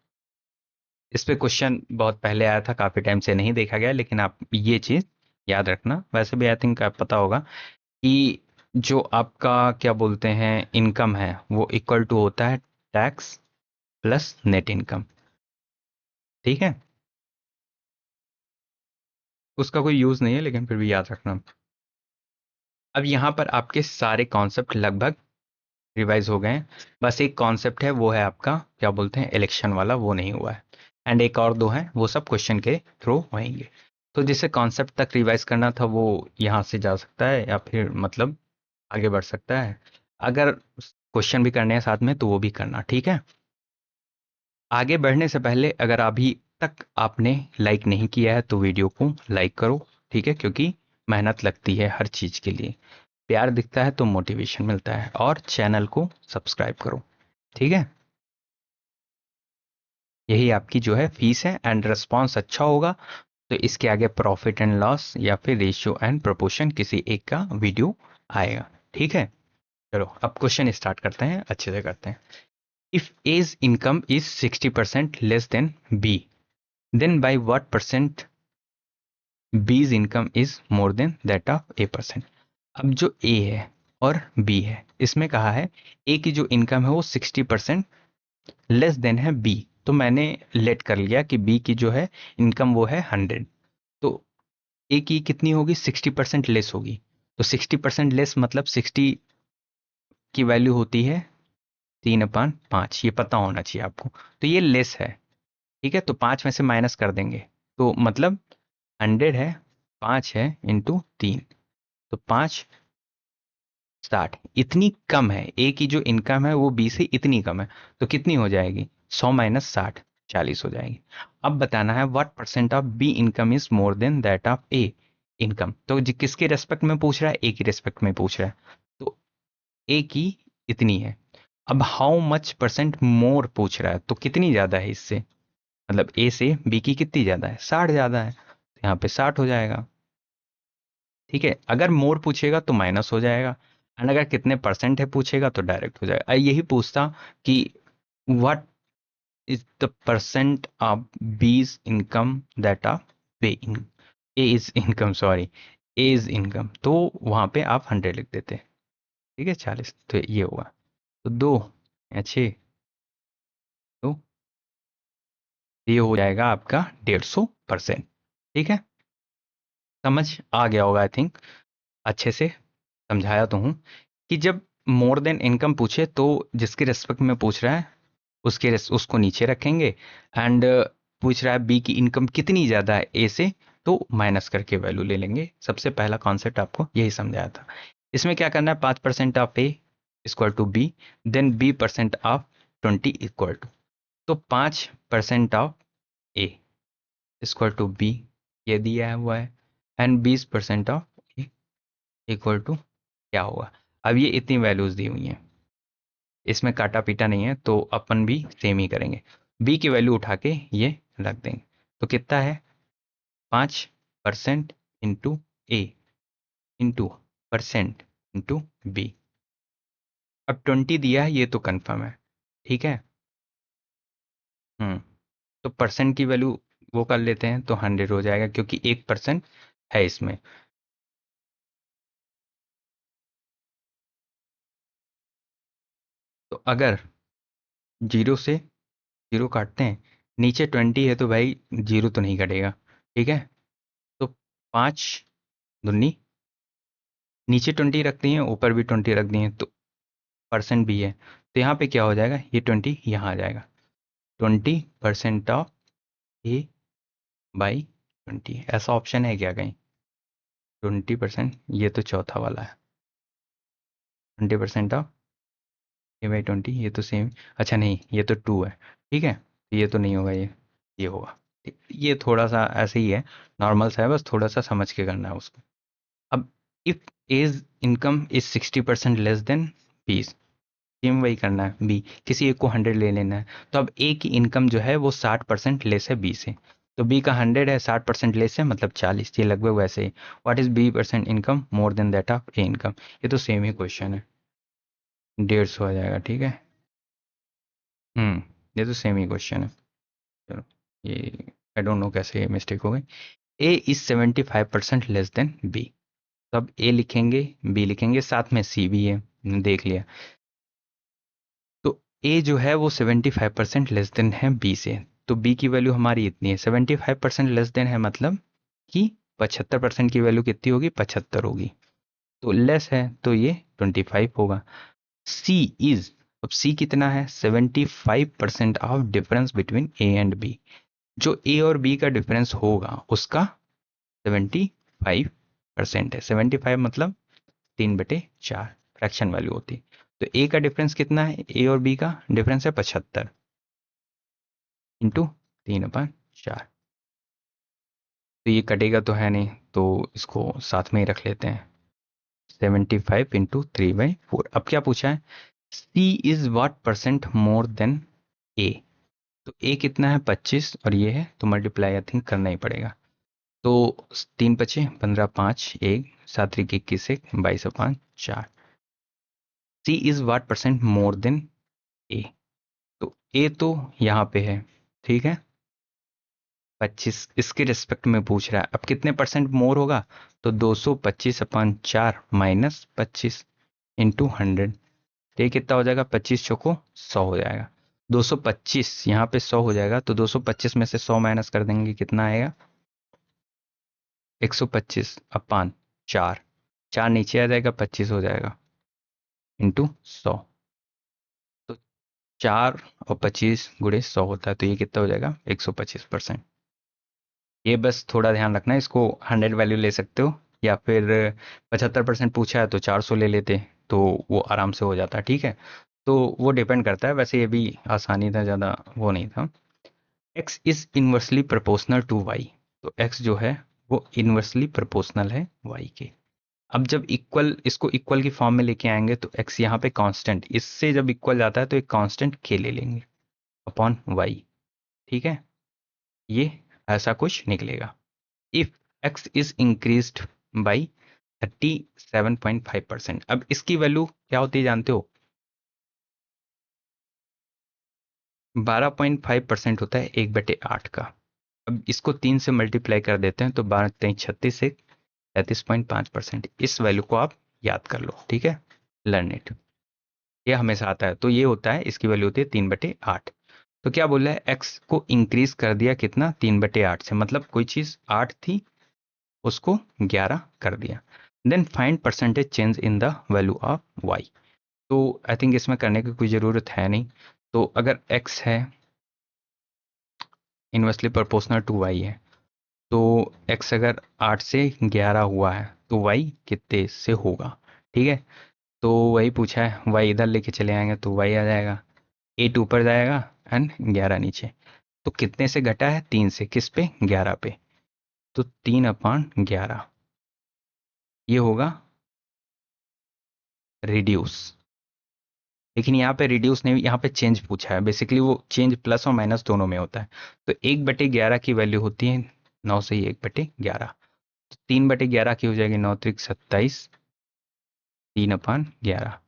इस पे क्वेश्चन बहुत पहले आया था, काफी टाइम से नहीं देखा गया, लेकिन आप ये चीज याद रखना। वैसे भी आई थिंक आप पता होगा कि जो आपका क्या बोलते हैं इनकम है वो इक्वल टू होता है टैक्स प्लस नेट इनकम, ठीक है। उसका कोई यूज़ नहीं है, लेकिन फिर भी याद रखना। अब यहाँ पर आपके सारे कॉन्सेप्ट लगभग रिवाइज हो गए हैं। बस एक कॉन्सेप्ट है, वो है आपका क्या बोलते हैं, इलेक्शन वाला, वो नहीं हुआ है। एंड एक और दो हैं, वो सब क्वेश्चन के थ्रू होंगे। तो जिसे कॉन्सेप्ट तक रिवाइज करना था वो यहाँ से जा सकता है, या फिर मतलब आगे बढ़ सकता है। अगर क्वेश्चन भी करने हैं साथ में तो वो भी करना, ठीक है। आगे बढ़ने से पहले अगर अभी तक आपने लाइक नहीं किया है तो वीडियो को लाइक करो, ठीक है, क्योंकि मेहनत लगती है हर चीज़ के लिए। प्यार दिखता है तो मोटिवेशन मिलता है। और चैनल को सब्सक्राइब करो, ठीक है। यही आपकी जो है फीस है। एंड रिस्पॉन्स अच्छा होगा तो इसके आगे प्रॉफिट एंड लॉस या फिर रेशियो एंड प्रोपोर्शन किसी एक का वीडियो आएगा, ठीक है। चलो अब क्वेश्चन स्टार्ट करते हैं, अच्छे से करते हैं। If A's income is 60% less than B, then by what percent B's income is more than that of A percent. अब जो ए है और बी है, इसमें कहा है ए की जो इनकम है वो 60% लेस देन है बी। तो मैंने लेट कर लिया कि बी की जो है इनकम वो है 100। तो ए की कितनी होगी, 60% लेस होगी। तो 60% लेस मतलब 60 की वैल्यू होती है 3/5, ये पता होना चाहिए आपको। तो ये लेस है, ठीक है। तो 5 में से माइनस कर देंगे, तो मतलब 100 है, 5 है इंटू 3, तो 5 60। इतनी कम है ए की जो इनकम है वो बी से इतनी कम है। तो कितनी हो जाएगी, 100 - 60, 40 हो जाएगी। अब बताना है what percent of be income is more than that of A income. तो किसके रेस्पेक्ट में पूछ रहा है, ए की रेस्पेक्ट में पूछ रहा है। तो ए की इतनी है। अब हाउ मच परसेंट मोर पूछ रहा है, तो कितनी ज्यादा है इससे, मतलब ए से बी की कितनी ज्यादा है, 60 ज्यादा है, तो यहाँ पे 60 हो जाएगा, ठीक है। अगर मोर पूछेगा तो माइनस हो जाएगा। एंड अगर कितने परसेंट है पूछेगा तो डायरेक्ट हो जाएगा। यही पूछता कि what is the percent of B's income that of pay in A is income, sorry, A is income, तो वहां पे आप 100 लिख देते, ठीक है, 40। तो ये हुआ, तो 2 या 6, तो ये हो जाएगा आपका 150%, ठीक है। समझ आ गया होगा आई थिंक, अच्छे से समझाया तो हूँ कि जब मोर देन इनकम पूछे तो जिसके रेस्पेक्ट में पूछ रहा है उसको नीचे रखेंगे। एंड पूछ रहा है बी की इनकम कितनी ज़्यादा है ए से, तो माइनस करके वैल्यू ले लेंगे। सबसे पहला कॉन्सेप्ट आपको यही समझाया था। इसमें क्या करना है, 5% of A equal to B, then B percent of 20 equal to, तो 5% of A equal to B, ये दिया हुआ है। And 20% of A equal to क्या होगा। अब ये इतनी वैल्यूज दी हुई हैं, इसमें काटा पीटा नहीं है, तो अपन भी सेम ही करेंगे। बी की वैल्यू उठा के ये रख देंगे, तो कितना है, 5% इंटू ए इंटू परसेंट इंटू बी। अब 20 दिया है, ये तो कंफर्म है, ठीक है। हम्म, तो परसेंट की वैल्यू वो कर लेते हैं, तो 100 हो जाएगा क्योंकि 1% है इसमें। तो अगर जीरो से जीरो काटते हैं, नीचे 20 है तो भाई जीरो तो नहीं कटेगा, ठीक है। तो 5 दूनी, नीचे 20 रख दी है, ऊपर भी 20 रख दी है, तो परसेंट भी है, तो यहाँ पे क्या हो जाएगा, ये 20 यहाँ आ जाएगा। 20% ऑफ ए बाई 20, ऐसा ऑप्शन है क्या कहीं, 20%, ये तो चौथा वाला है। 20% ऑफ ए बाई 20, ये तो सेम, अच्छा नहीं, ये तो 2 है, ठीक है, तो ये तो नहीं होगा, ये होगा। ये थोड़ा सा ऐसे ही है, नॉर्मल सा है, बस थोड़ा सा समझ के करना है उसको। अब if A's income is 60% less than B, same वही करना है, बी किसी एक को 100 ले लेना है। तो अब ए की इनकम जो है वो 60% लेस है बी से, तो बी का 100 है, 60% लेस है मतलब 40, ये लगभग वैसे ही। What is B percent income more than that of A income, ये तो सेम ही क्वेश्चन है, 150 आ जाएगा, ठीक है। हम्म, ये तो सेम ही क्वेश्चन है। चलो, ये आई डोंट नो कैसे मिस्टेक हो गई। ए इज 75% लेस देन बी, तो अब ए लिखेंगे, बी लिखेंगे, साथ में सी भी है, देख लिया। तो ए जो है वो 75% लेस देन है बी से, तो बी की वैल्यू हमारी इतनी है, 75% लेस देन है मतलब कि 75% की वैल्यू कितनी होगी, 75 होगी, तो लेस है तो ये 25 होगा। सी इज, अब सी कितना है, 75% of difference between A and B, जो ए और बी का डिफरेंस होगा उसका 75% है। 75 मतलब 3/4 फ्रैक्शन वैल्यू होती। तो ए का डिफरेंस कितना है, ए और बी का डिफरेंस है 75 इंटू 3/4। तो ये कटेगा तो है नहीं, तो इसको साथ में ही रख लेते हैं, 75 इंटू 3/4। अब क्या पूछा है, C is what percent more than A. तो ए कितना है 25 और ये है, तो मल्टीप्लाई आई थिंक करना ही पड़ेगा। तो 3×5 = 15, 5 1 7 3 21 1 22/4। C is what percent more than A, तो ए तो यहाँ पे है, ठीक है, 25 इसके रिस्पेक्ट में पूछ रहा है। अब कितने परसेंट मोर होगा, तो 225/4 -25 इंटू 100। तो ये कितना हो जाएगा, 25 चौको 100 हो जाएगा। 225 यहाँ पे 100 हो जाएगा, तो 225 में से 100 माइनस कर देंगे, कितना आएगा, 125/4। 4 नीचे आ जाएगा, 25 हो जाएगा इंटू 100। तो 4 और 25 गुणे 100 होता है, तो ये कितना हो जाएगा, 125%। ये बस थोड़ा ध्यान रखना है, इसको 100 वैल्यू ले सकते हो, या फिर 75% पूछा है तो 400 ले लेते, तो वो आराम से हो जाता, ठीक है। तो वो डिपेंड करता है, वैसे ये भी आसानी था, ज़्यादा वो नहीं था। x is inversely proportional to y, तो x जो है वो इन्वर्सली प्रोपोर्शनल है y के। अब जब इक्वल, इसको इक्वल की फॉर्म में लेके आएंगे तो x यहाँ पे कांस्टेंट, इससे जब इक्वल जाता है तो एक कांस्टेंट k ले लेंगे अपॉन y, ठीक है, ये ऐसा कुछ निकलेगा। If x is increased by 37.5%, अब इसकी वैल्यू क्या होती है जानते हो, 12.5% होता है 1/8 का। अब इसको 3 से मल्टीप्लाई कर देते हैं, तो 12×3 = 36, 33.5%। इस वैल्यू को आप याद कर लो, ठीक है, लर्न इट, ये हमेशा आता है। तो ये होता है, इसकी वैल्यू होती है 3/8। तो क्या बोला है, x को इंक्रीज कर दिया कितना, 3/8 से, मतलब कोई चीज 8 थी उसको 11 कर दिया। Then find percentage change in the value of y। तो आई थिंक इसमें करने की कोई ज़रूरत है नहीं। तो अगर x है इन्वर्सली प्रोपोर्शनल टू y है, तो x अगर 8 से 11 हुआ है तो y कितने से होगा, ठीक है। तो वही पूछा है, y इधर लेके चले आएंगे तो y आ जाएगा, 8 ऊपर जाएगा एंड 11 नीचे। तो कितने से घटा है, 3 से, किस पे, 11 पे, तो 3/11 ये होगा रिड्यूस। लेकिन यहाँ पे रिड्यूस नहीं, यहाँ पे चेंज पूछा है, बेसिकली वो चेंज प्लस और माइनस दोनों में होता है। तो 1/11 की वैल्यू होती है 9 से ही 1/11, तो 3/11 की हो जाएगी 9×3 = 27, 3/11,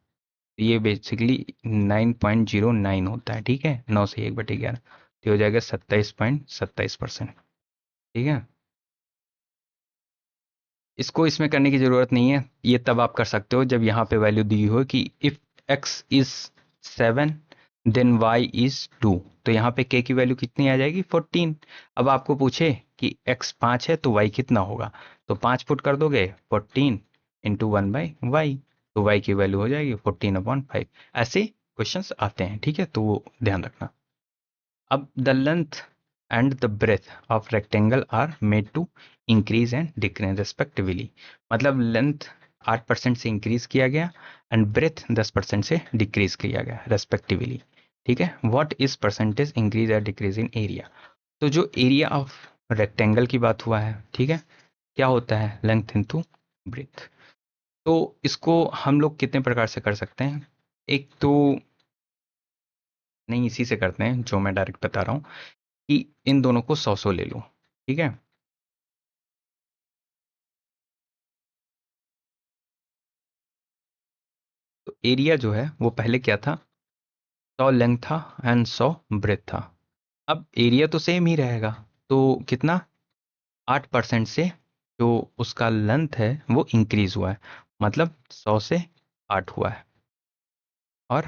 तो ये बेसिकली 9.09 होता है, ठीक है, 9 से 1/11, तो हो जाएगा 27.27%, ठीक है। इसको इसमें करने की जरूरत नहीं है, ये तब आप कर सकते हो जब यहाँ पे वैल्यू दी हो कि if x is 7 then y is 2, तो यहाँ पे k की वैल्यू कितनी आ जाएगी, 14। अब आपको पूछे कि x 5 है तो y कितना होगा, तो 5 पुट कर दोगे, 14 इंटू 1/y, तो y की वैल्यू हो जाएगी 14/5। ऐसे क्वेश्चंस आते हैं, ठीक है, तो वो ध्यान रखना। अब the length and the breadth of rectangle are made to increase and decrease respectively, मतलब लेंथ 8% से इंक्रीज किया गया एंड ब्रेथ 10% से डिक्रीज किया गया रेस्पेक्टिवली, ठीक है। व्हाट इज परसेंटेज इंक्रीज या डिक्रीज इन एरिया, तो जो एरिया ऑफ रेक्टेंगल की बात हुआ है, ठीक है, क्या होता है, लेंथ इंटू ब्रेथ। तो इसको हम लोग कितने प्रकार से कर सकते हैं, एक तो नहीं, इसी से करते हैं जो मैं डायरेक्ट बता रहा हूँ, कि इन दोनों को 100 ले लो, ठीक है। तो एरिया जो है वो पहले क्या था, 100 लेंथ था एंड 100 ब्रेथ था। अब एरिया तो सेम ही रहेगा, तो कितना, 8% से जो उसका लेंथ है वो इंक्रीज हुआ है, मतलब 100 से 8 हुआ है, और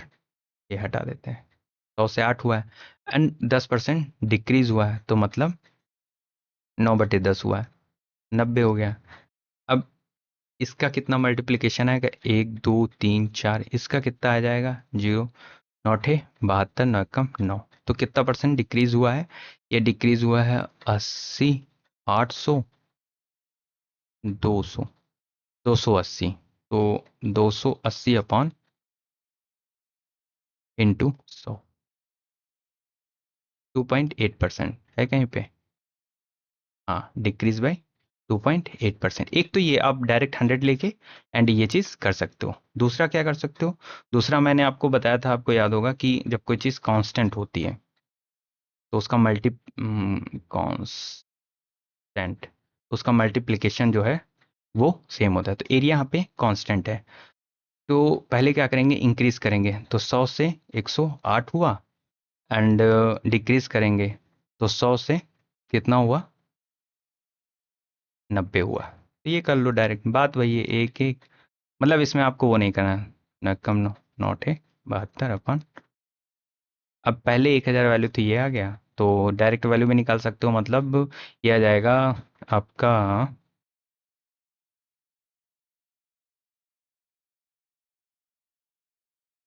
ये हटा देते हैं, 100 से 8 हुआ है एंड 10% डिक्रीज हुआ है, तो मतलब 9/10 हुआ है, 90 हो गया। अब इसका कितना मल्टीप्लिकेशन आएगा, 1 2 3 4, इसका कितना आ जाएगा, 0, 9 72, 9 तो कितना परसेंट डिक्रीज हुआ है, ये डिक्रीज हुआ है 80, 800, 200, 280। तो 280 अपॉन इंटू 100, 2.8% है कहीं पे। हाँ, डिक्रीज बाय 2.8%। एक तो ये आप डायरेक्ट 100 लेके एंड ये चीज़ कर सकते हो। दूसरा क्या कर सकते हो, दूसरा मैंने आपको बताया था, आपको याद होगा कि जब कोई चीज़ कांस्टेंट होती है तो उसका कांस्टेंट, उसका मल्टीप्लिकेशन जो है वो सेम होता है। तो एरिया यहाँ पे कांस्टेंट है, तो पहले क्या करेंगे, इंक्रीज करेंगे तो 100 से 108 हुआ, एंड डिक्रीज करेंगे तो 100 से कितना हुआ, 90 हुआ। तो ये कर लो डायरेक्ट, बात वही है, एक एक, मतलब इसमें आपको वो नहीं करना, न कम नो, नॉट है 72 अपन। अब पहले 1000 वैल्यू तो ये आ गया, तो डायरेक्ट वैल्यू भी निकाल सकते हो, मतलब ये आ जाएगा आपका,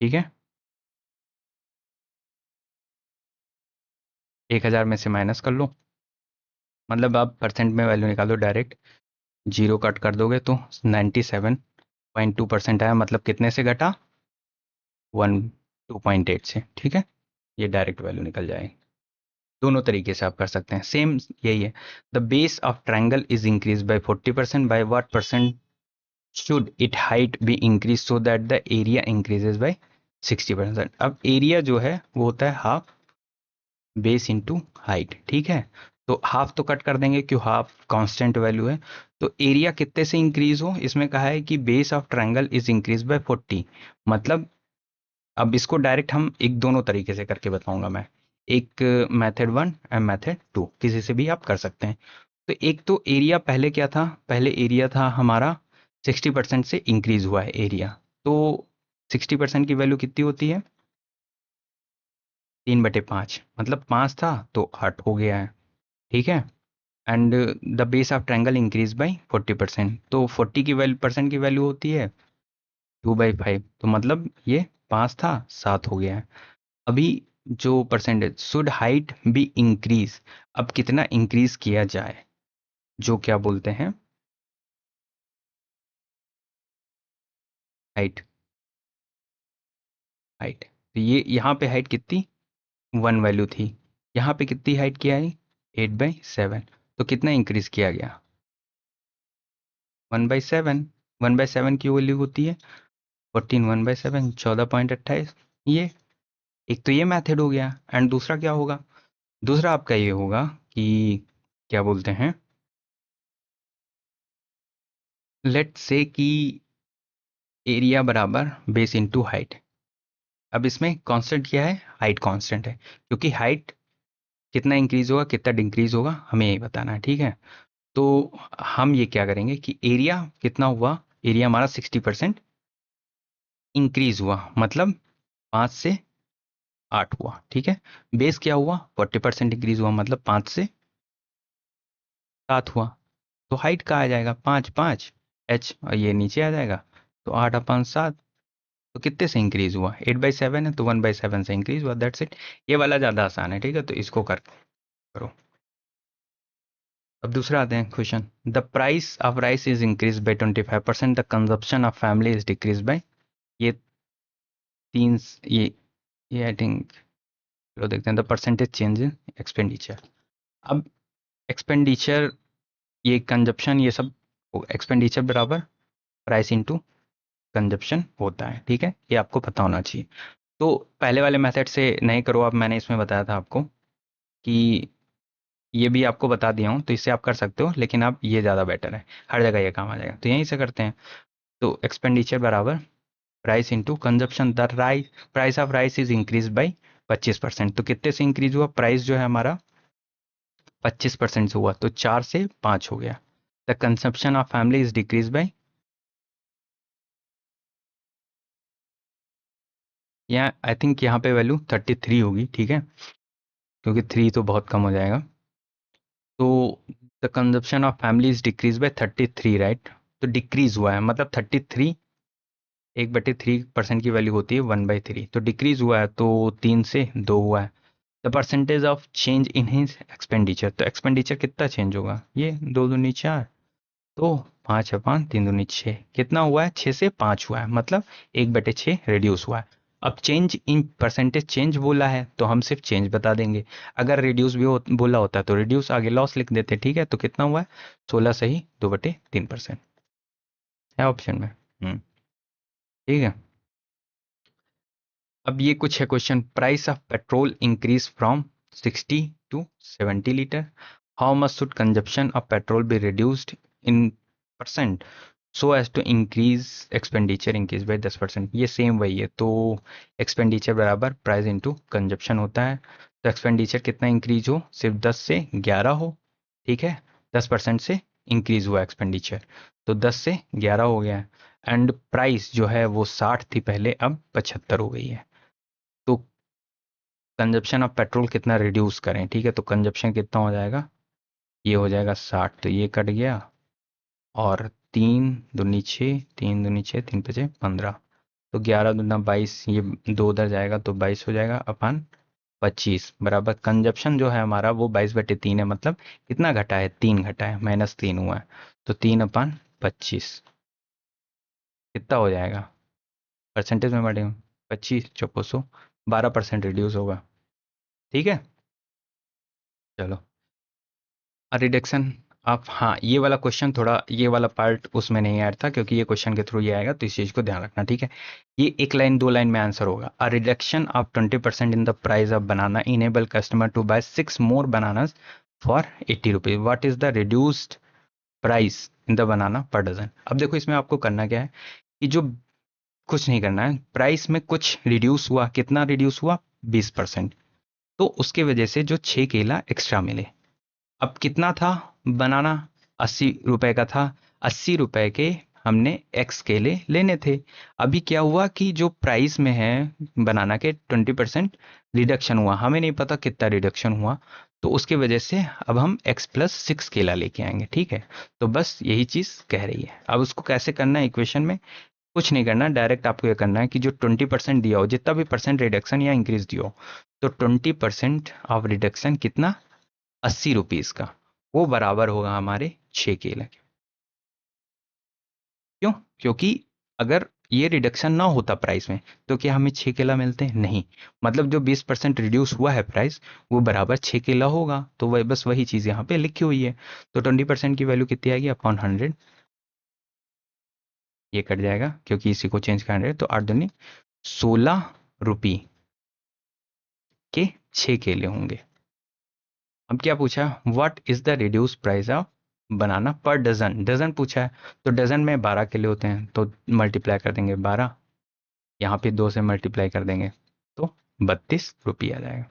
ठीक है, 1000 में से माइनस कर लो, मतलब आप परसेंट में वैल्यू निकालो डायरेक्ट, जीरो कट कर दोगे तो 97.2% आया, मतलब कितने से घटा, 2.8 से, ठीक है, ये डायरेक्ट वैल्यू निकल जाएगी। दोनों तरीके से आप कर सकते हैं, सेम यही है। The base of triangle is increase by 40%, by what percent should it height be increase so that the area increases by 60%। अब एरिया जो है वो होता है हाफ बेस इंटू हाइट, ठीक है, तो हाफ तो कट कर देंगे क्यों, हाफ कांस्टेंट वैल्यू है। तो एरिया कितने से इंक्रीज हो, इसमें कहा है कि base of triangle is increase by 40, मतलब अब इसको डायरेक्ट हम एक दोनों तरीके से करके बताऊंगा मैं, एक मेथड 1 एंड मेथड 2, किसी से भी आप कर सकते हैं। तो एक तो एरिया पहले क्या था, पहले एरिया था हमारा 60% से इंक्रीज हुआ है एरिया, तो 60% की वैल्यू कितनी होती है, 3/5, मतलब 5 था तो 8 हो गया है, ठीक है। And the base of triangle increase by 40%, तो 40 की वैल्यू, परसेंट की वैल्यू होती है 2/5, तो मतलब ये 5 था 7 हो गया है। अभी जो percentage, should height be increase, अब कितना इंक्रीज किया जाए, जो क्या बोलते हैं, हाइट, हाइट, तो ये यहाँ पे हाइट कितनी, 1 वैल्यू थी, यहाँ पे कितनी हाइट की आई, 8/7, तो कितना इंक्रीज किया गया, 1/7, 1/7 की वैल्यू होती है 14, 1/7 14.28, ये एक तो ये मेथड हो गया। एंड दूसरा क्या होगा, दूसरा आपका ये होगा कि क्या बोलते हैं, लेट से कि एरिया बराबर बेस इनटू हाइट। अब इसमें कांस्टेंट क्या है, हाइट कांस्टेंट है, क्योंकि हाइट कितना इंक्रीज होगा कितना डिक्रीज होगा हमें यही बताना है, ठीक है। तो हम ये क्या करेंगे कि एरिया कितना हुआ, एरिया हमारा 60% इंक्रीज हुआ, मतलब 5 से 8 हुआ, ठीक है। बेस क्या हुआ, 40% इंक्रीज हुआ, मतलब 5 से 7 हुआ। तो हाइट कहाँ आ जाएगा, 5 5 एच, और ये नीचे आ जाएगा, तो 8/7, तो कितने से इंक्रीज हुआ, 8/7 है तो 1/7 से इंक्रीज हुआ, दैट्स इट। ये वाला ज़्यादा आसान है, ठीक है, तो इसको करो। अब दूसरा आते हैं question, the price of rice is increase by 25%, the consumption of family is decrease by, ये तीन, ये आई थिंक, चलो देखते हैं, the percentage change in expenditure. अब एक्सपेंडिचर, ये कंजप्शन, ये सब एक्सपेंडिचर बराबर प्राइस इनटू कंजप्शन होता है, ठीक है, ये आपको पता होना चाहिए। तो पहले वाले मेथड से नहीं करो, अब मैंने इसमें बताया था आपको कि ये भी आपको बता दिया हूँ, तो इससे आप कर सकते हो, लेकिन आप ये ज़्यादा बेटर है, हर जगह ये काम आ जाएगा, तो यहीं से करते हैं। तो एक्सपेंडिचर बराबर price into consumption, the rice, price of rice is increase by 25%, तो कितने से इंक्रीज हुआ, प्राइस जो है हमारा 25% से हुआ, तो 4 से 5 हो गया। The consumption of family is decrease by, यहाँ आई थिंक यहाँ पे वैल्यू 33 होगी, ठीक है, क्योंकि 3 तो बहुत कम हो जाएगा। तो the consumption of family is decrease by 33, right. तो डिक्रीज हुआ है मतलब 33, 1/3% की वैल्यू होती है 1/3, तो डिक्रीज हुआ है तो 3 से 2 हुआ है। The percentage of change in his expenditure, तो एक्सपेंडिचर कितना चेंज होगा, ये 2 दूनी 4, तो 5/3 दूनी 6, कितना हुआ है 6 से 5 हुआ है, मतलब 1/6 रिड्यूस हुआ है। अब चेंज इन परसेंटेज चेंज बोला है तो हम सिर्फ चेंज बता देंगे, अगर रिड्यूस भी बोला होता तो रिड्यूस आगे लॉस लिख देते, ठीक है। तो कितना हुआ है 16 सही 2/3% है ऑप्शन में। ठीक है। अब ये कुछ है question, price of petrol increase from 60 to 70 litre, how much should consumption of petrol be reduced in percent so as to increase expenditure increase by 10%। ये सेम वही है, तो एक्सपेंडिचर बराबर प्राइस इंटू कंजप्शन होता है। तो एक्सपेंडिचर कितना increase हो, सिर्फ 10 से 11 हो, ठीक है। 10% से इंक्रीज हुआ एक्सपेंडिचर, तो 10 से 11 हो गया है। एंड प्राइस जो है वो 60 थी पहले, अब 75 हो गई है। तो कंजप्शन ऑफ पेट्रोल कितना रिड्यूस करें, ठीक है। तो कंजप्शन कितना हो जाएगा, ये हो जाएगा 60, तो ये कट गया, और 3 दूनी 6, 3 दूनी 6, 3 5 15, तो 11 दूना 22, ये 2 उधर जाएगा तो 22 हो जाएगा अपन 25 बराबर कंजप्शन जो है हमारा वो 22/3 है, मतलब कितना घटा है 3 घटा है, -3 हुआ है, तो 3/25 कितना हो जाएगा परसेंटेज में बढ़ेगा 25 चौकोसो 12% रिड्यूस होगा, ठीक है। चलो रिडक्शन आप, हाँ ये वाला क्वेश्चन थोड़ा, ये वाला पार्ट उसमें नहीं आया था क्योंकि ये क्वेश्चन के थ्रू ये आएगा, तो इस चीज़ को ध्यान रखना, ठीक है। ये एक लाइन 2 लाइन में आंसर होगा, a reduction of 20% in the price of banana enable customer to buy 6 more bananas for 80 rupees, what is the reduced price in the banana per dozen. अब देखो इसमें आपको करना क्या है कि जो कुछ नहीं करना है, प्राइस में कुछ रिड्यूस हुआ, कितना रिड्यूस हुआ 20%, तो उसके वजह से जो 6 केला एक्स्ट्रा मिले। अब कितना था बनाना, 80 रुपए का था, 80 रुपए के हमने एक्स केले लेने थे। अभी क्या हुआ कि जो प्राइस में है बनाना के 20% रिडक्शन हुआ, हमें नहीं पता कितना रिडक्शन हुआ, तो उसके वजह से अब हम x+6 केला लेके आएंगे, ठीक है। तो बस यही चीज कह रही है। अब उसको कैसे करना है इक्वेशन में, कुछ नहीं करना, डायरेक्ट आपको ये करना है कि जो 20% दिया हो, जितना भी परसेंट रिडक्शन या इंक्रीज दिया हो, तो 20% ऑफ रिडक्शन कितना 80 रुपीज का, वो बराबर होगा हमारे 6 केले के। क्यों, क्योंकि अगर ये रिडक्शन ना होता प्राइस में तो क्या हमें 6 केला मिलते हैं, नहीं, मतलब जो 20% रिड्यूस हुआ है प्राइस वो बराबर 6 केला होगा, तो वह बस वही चीज यहाँ पे लिखी हुई है। तो 20% की वैल्यू कितनी आएगी अपॉन 100, ये कट जाएगा क्योंकि इसी को चेंज कर 100, तो 8 दूनी 16 रुपये के 6 केले होंगे। अब क्या पूछा, what is the reduce price of banana per dozen, dozen पूछा है, तो डजन में 12 केले होते हैं, तो मल्टीप्लाई कर देंगे 12, यहाँ पे 2 से मल्टीप्लाई कर देंगे तो 32 रुपये आ जाएगा।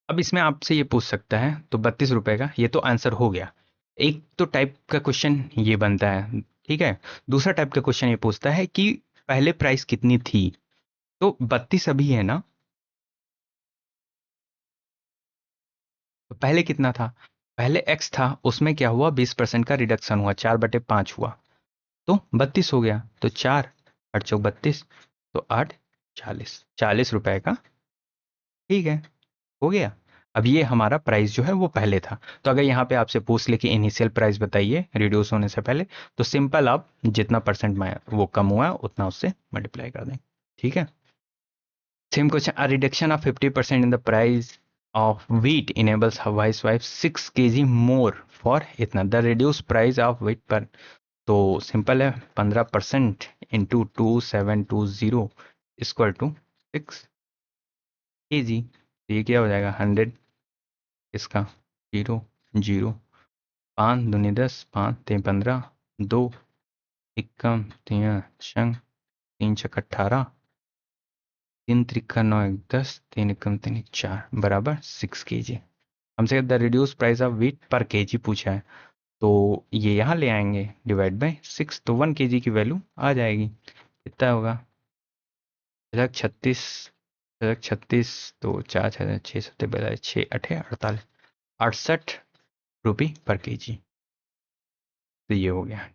अब इसमें आपसे ये पूछ सकता है, तो 32 रुपये का ये तो आंसर हो गया। एक तो टाइप का क्वेश्चन ये बनता है, ठीक है। दूसरा टाइप का क्वेश्चन ये पूछता है कि पहले प्राइस कितनी थी, तो 32 अभी है ना, तो पहले कितना था, पहले एक्स था, उसमें क्या हुआ 20% का रिडक्शन हुआ, 4/5 हुआ, तो 32 हो गया, तो 4 8 चौक 32, तो 8 40 रुपए का, ठीक है, हो गया। अब ये हमारा प्राइस जो है वो पहले था, तो अगर यहाँ पे आपसे पूछ ले कि इनिशियल प्राइस बताइए रिड्यूस होने से पहले, तो सिंपल आप जितना परसेंट में वो कम हुआ है उतना उससे मल्टीप्लाई कर दें, ठीक है। Same question, a reduction of 50% in the price of wheat enables housewife 6 kg more for इतना, the reduce price of wheat per, तो सिंपल है 15% इंटू 2720 इक्वल टू 6 kg, तो ये क्या हो जाएगा 100, इसका 0 0, 5 दूनी 10, 5 3 15, 2 एकम 3 छंग 3 छक 18, 3 त्रिका 9 1 10, 3 एकम 3 1 4 बराबर 6 kg। हमसे the reduce price of wheat पर केजी पूछा है, तो ये यहाँ ले आएंगे डिवाइड बाय 6, तो 1 kg की वैल्यू आ जाएगी, कितना होगा 36, 36, तो 4 6 6 7 6 8 48, 68 रुपी पर केजी। तो ये हो गया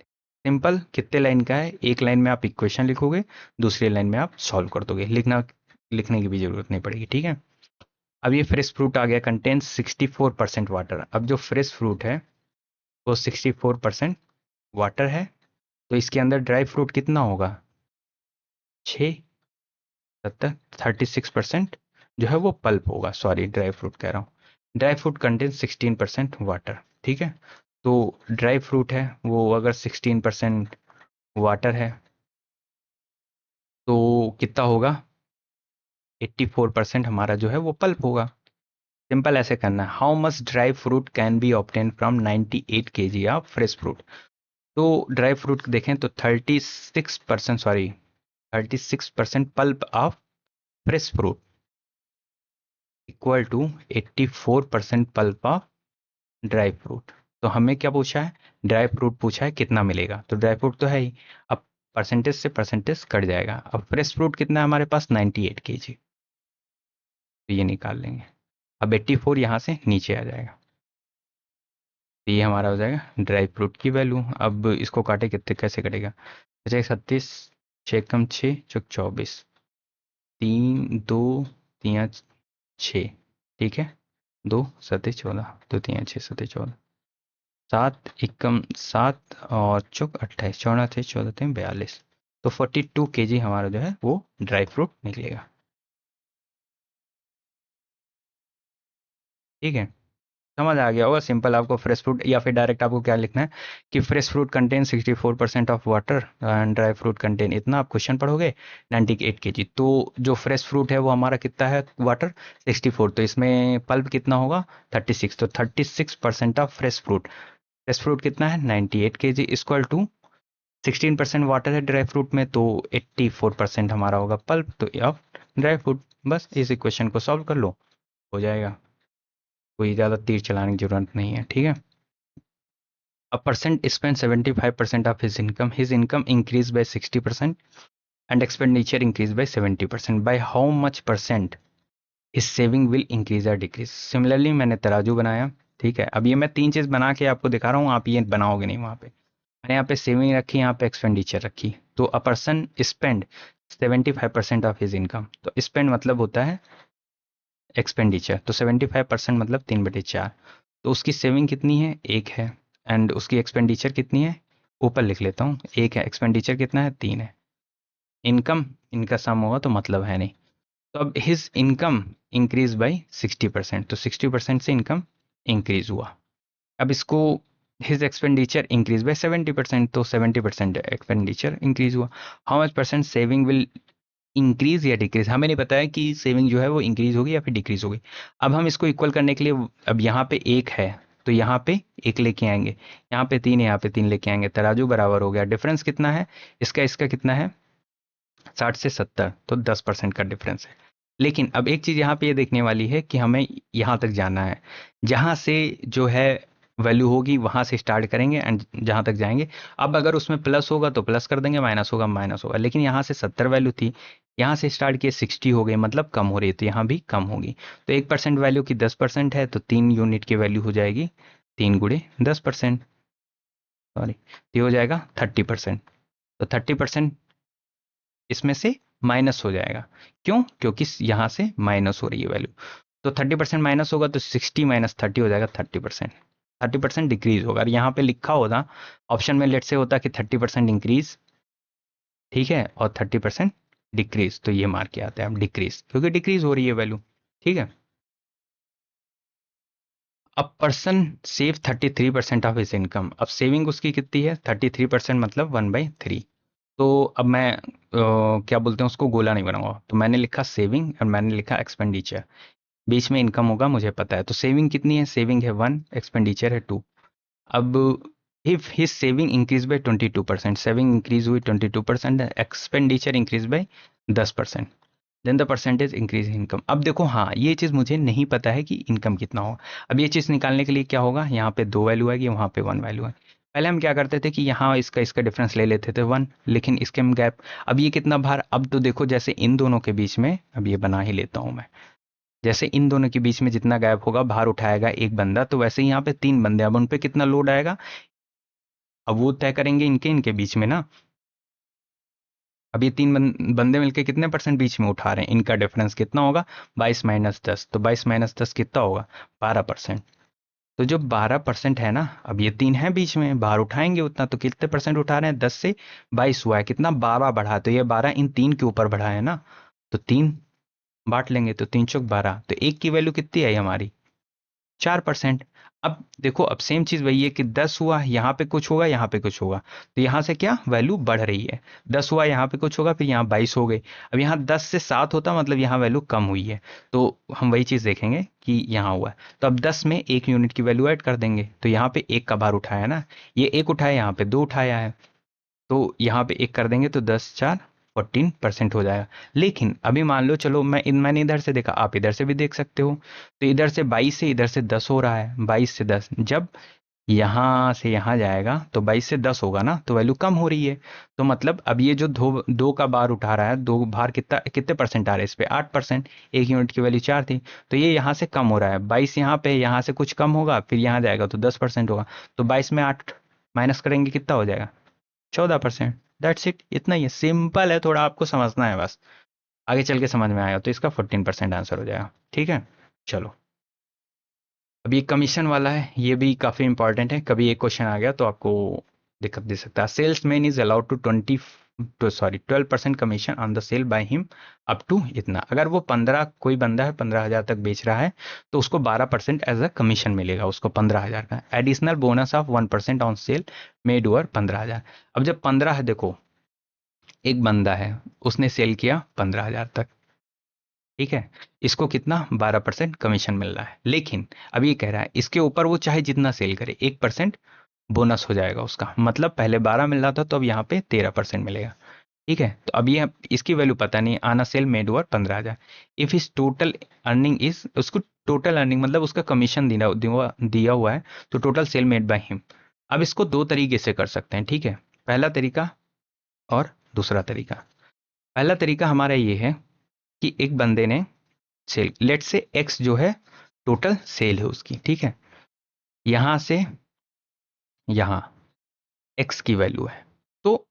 सिंपल। कितने लाइन का है? एक लाइन में आप इक्वेशन लिखोगे, दूसरी लाइन में आप सॉल्व कर दोगे, लिखने की भी जरूरत नहीं पड़ेगी, ठीक है। अब ये फ्रेश फ्रूट आ गया, कंटेन्स 64% वाटर। अब जो फ्रेश फ्रूट है वो 64% वाटर है, तो इसके अंदर ड्राई फ्रूट कितना होगा? 6 70 36% जो है वो पल्प होगा, सॉरी ड्राई फ्रूट कह रहा हूँ। ड्राई फ्रूट कंटेन्स 16% वाटर, ठीक है। तो ड्राई फ्रूट है वो अगर 16% वाटर है तो कितना होगा? 84% हमारा जो है वो पल्प होगा। सिंपल ऐसे करना है, how much dry fruit can be obtain from 98 KG of fresh fruit. तो ड्राई फ्रूट देखें तो 36%, sorry 36% pulp of fresh fruit equal to 84% pulp of dry fruit. तो हमें क्या पूछा है? ड्राई फ्रूट पूछा है, कितना मिलेगा? तो ड्राई फ्रूट तो है ही, अब परसेंटेज से परसेंटेज कट जाएगा। अब फ्रेश फ्रूट कितना है हमारे पास? 98 केजी, तो ये निकाल लेंगे। अब 84 यहाँ से नीचे आ जाएगा, तो ये हमारा हो जाएगा ड्राई फ्रूट की वैल्यू। अब इसको काटे, कितने कैसे कटेगा? अच्छा 36, 6 कम 6 चौक 24, 3 2 3 6, ठीक है। 2 7 14, 2 3 6 7 14, 7 एकम 7 और चौक 28, 14 थे 14 थे 42, तो 42 केजी हमारा जो है वो ड्राई फ्रूट निकलेगा, ठीक है। समझ आ गया होगा सिंपल। आपको फ्रेश फ्रूट या फिर डायरेक्ट आपको क्या लिखना है कि fresh fruit contain 64% of water and dry fruit contain इतना। आप क्वेश्चन पढ़ोगे 98 केजी, तो जो फ्रेश फ्रूट है वो हमारा कितना है? वाटर 64, तो इसमें पल्प कितना होगा? 36, तो 36% ऑफ फ्रेश फ्रूट कितना है? 98 केजी इक्वल टू 16% वाटर है ड्राई फ्रूट में, तो 84% हमारा होगा पल्प, तो ऑफ ड्राई फ्रूट। बस इस इक्वेशन को सॉल्व कर लो, हो जाएगा, कोई ज़्यादा तीर चलाने की जरूरत नहीं है, ठीक है। A person spent 75% of his income. His income increased by 60% and expenditure increased by 70%. By how much percent his saving will increase or decrease? Similarly मैंने तराजू बनाया, ठीक है। अब ये मैं 3 चीज़ बना के आपको दिखा रहा हूँ, आप ये बनाओगे नहीं। वहाँ पे मैंने यहाँ पे सेविंग रखी, यहाँ पे एक्सपेंडिचर रखी। तो a person spend 75% of his income, तो स्पेंड मतलब होता है एक्सपेंडिचर, तो 75% मतलब 3/4। तो उसकी सेविंग कितनी है? 1 है। एंड उसकी एक्सपेंडिचर कितनी है? ऊपर लिख लेता हूँ, 1 है। एक्सपेंडिचर कितना है? 3 है। इनकम, इनका सम होगा तो मतलब है नहीं। तो अब हिज इनकम इंक्रीज बाई 60%, तो 60% से इनकम इंक्रीज हुआ। अब इसको हिज एक्सपेंडिचर इंक्रीज बाय 70%, तो 70% एक्सपेंडिचर इंक्रीज हुआ। How much percent saving will increase या डिक्रीज? हमें नहीं पता है कि सेविंग जो है वो इंक्रीज होगी या फिर डिक्रीज होगी। अब हम इसको इक्वल करने के लिए, अब यहाँ पे 1 है तो यहाँ पे 1 लेके आएंगे, यहाँ पे 3 है यहाँ पे 3 लेके आएंगे, तराजू बराबर हो गया। डिफरेंस कितना है इसका? इसका कितना है? 60 से 70, तो 10% का डिफरेंस है। लेकिन अब एक चीज यहाँ पे ये देखने वाली है कि हमें यहाँ तक जाना है, जहाँ से जो है वैल्यू होगी वहां से स्टार्ट करेंगे एंड जहां तक जाएंगे। अब अगर उसमें प्लस होगा तो प्लस कर देंगे, माइनस होगा माइनस होगा। लेकिन यहाँ से 70 वैल्यू थी, यहाँ से स्टार्ट किए 60 हो गई, मतलब कम हो रही है, तो यहाँ भी कम होगी। तो 1% वैल्यू की 10% है, तो 3 यूनिट की वैल्यू हो जाएगी 3 गुणे 10%, सॉरी, ये हो जाएगा 30%। तो 30% इसमें से माइनस हो जाएगा। क्यों? क्योंकि यहाँ से माइनस हो रही है वैल्यू। तो 30% माइनस होगा तो 60 माइनस 30 हो जाएगा 30%। 30% डिक्रीज होगा। और यहाँ पे लिखा होता ऑप्शन में, लेट से होता कि 30% इंक्रीज, ठीक है, और 30% डिक्रीज, तो ये मार के आता है अब डिक्रीज, क्योंकि डिक्रीज हो रही है वैल्यू, ठीक है। अब person save 33% of his income. अब सेविंग उसकी कितनी है? 33%, मतलब 1/3। तो अब मैं क्या बोलते हैं उसको, गोला नहीं बनाऊंगा। तो मैंने लिखा सेविंग और मैंने लिखा एक्सपेंडिचर, बीच में इनकम होगा मुझे पता है। तो सेविंग कितनी है? सेविंग है 1, एक्सपेंडिचर है 2। अब if his saving increase by 22%, saving increase हुई 22%, expenditure increase by 10%, then the percentage increase income. अब देखो, हाँ ये चीज़ मुझे नहीं पता है कि इनकम कितना होगा। अब ये चीज़ निकालने के लिए क्या होगा, यहाँ पे 2 वैल्यू आएगी, वहाँ पे 1 वैल्यू है। पहले हम क्या करते थे कि यहाँ इसका इसका डिफरेंस ले लेते थे 1, लेकिन इसके हम गैप। अब ये कितना बार, अब तो देखो जैसे इन दोनों के बीच में, अब ये बना ही लेता हूँ मैं। जैसे इन दोनों के बीच में जितना गैप होगा बाहर उठाएगा एक बंदा, तो वैसे ही यहाँ पे 3 बंदे, अब उन पे कितना लोड आएगा अब वो तय करेंगे इनके इनके बीच में ना। अब ये 3 बंदे मिलके कितने परसेंट बीच में उठा रहे हैं, इनका डिफरेंस कितना होगा 22 - 10, तो 22 - 10 कितना होगा 12%। तो जो 12% है ना, अब ये 3 है बीच में, बाहर उठाएंगे उतना, तो कितने परसेंट उठा रहे हैं 10 से 22 हुआ है कितना 12 बढ़ा, तो ये 12 इन 3 के ऊपर बढ़ा है ना, तो 3 बांट लेंगे तो 3 × 4 = 12, तो एक की वैल्यू कितनी आई हमारी 4%। अब देखो अब सेम चीज वही है कि 10 हुआ यहाँ पे कुछ होगा यहाँ पे कुछ होगा, तो यहाँ से क्या वैल्यू बढ़ रही है, 10 हुआ यहाँ पे कुछ होगा फिर यहाँ 22 हो गई, अब यहाँ 10 से 7 होता मतलब यहाँ वैल्यू कम हुई है, तो हम वही चीज देखेंगे कि यहाँ हुआ है, तो अब 10 में 1 यूनिट की वैल्यू ऐड कर देंगे, तो यहाँ पे 1 का बार उठाया ना, ये 1 उठाया यहाँ पे 2 उठाया है, तो यहाँ पे 1 कर देंगे तो 10 × 4 14% हो जाएगा। लेकिन अभी मान लो चलो मैंने इधर से देखा, आप इधर से भी देख सकते हो, तो इधर से 22 से इधर से 10 हो रहा है, 22 से 10 जब यहाँ से यहाँ जाएगा तो 22 से 10 होगा ना, तो वैल्यू कम हो रही है, तो मतलब अब ये जो दो का बार उठा रहा है, दो बार कितने परसेंट आ रहे हैं इस पे 8%, एक यूनिट की वैल्यू 4 थी, तो ये यहाँ से कम हो रहा है, 22 यहाँ पे, यहाँ से कुछ कम होगा फिर यहाँ जाएगा तो 10% होगा, तो 22 में 8 माइनस करेंगे कितना हो जाएगा 14%। दैट्स इट, इतना ही है, सिंपल है, थोड़ा आपको समझना है बस, आगे चल के समझ में आएगा, तो इसका 14% आंसर हो जाएगा। ठीक है, चलो अब ये कमीशन वाला है, ये भी काफी इंपॉर्टेंट है, कभी एक क्वेश्चन आ गया तो आपको दिक्कत दे सकता है। Salesman is allowed to 12% commission on the sale by him up to इतना, अगर वो 15 कोई बंदा है 15,000 तक बेच रहा है तो उसको 12% एज अ कमीशन मिलेगा, उसको 15,000 का additional bonus of 1% on sale made over 15,000। अब जब 15 है, देखो एक बंदा है उसने सेल किया 15,000 तक, ठीक है, इसको कितना 12% कमीशन मिल रहा है, लेकिन अब ये कह रहा है इसके ऊपर वो चाहे जितना सेल करे 1% बोनस हो जाएगा उसका, मतलब पहले 12 मिल रहा था तो अब यहाँ पे 13% मिलेगा। ठीक है, तो अब ये इसकी वैल्यू पता नहीं, आना सेल मेड ओवर 15,000, इफ इस टोटल अर्निंग इज, उसको टोटल अर्निंग मतलब उसका कमीशन दिया हुआ है, तो total sale made by him. अब इसको दो तरीके से कर सकते हैं, ठीक है, पहला तरीका और दूसरा तरीका। पहला तरीका हमारा ये है कि एक बंदे ने सेल, लेट से एक्स जो है टोटल सेल है उसकी, ठीक है, यहां से यहां एक्स की वैल्यू है, तो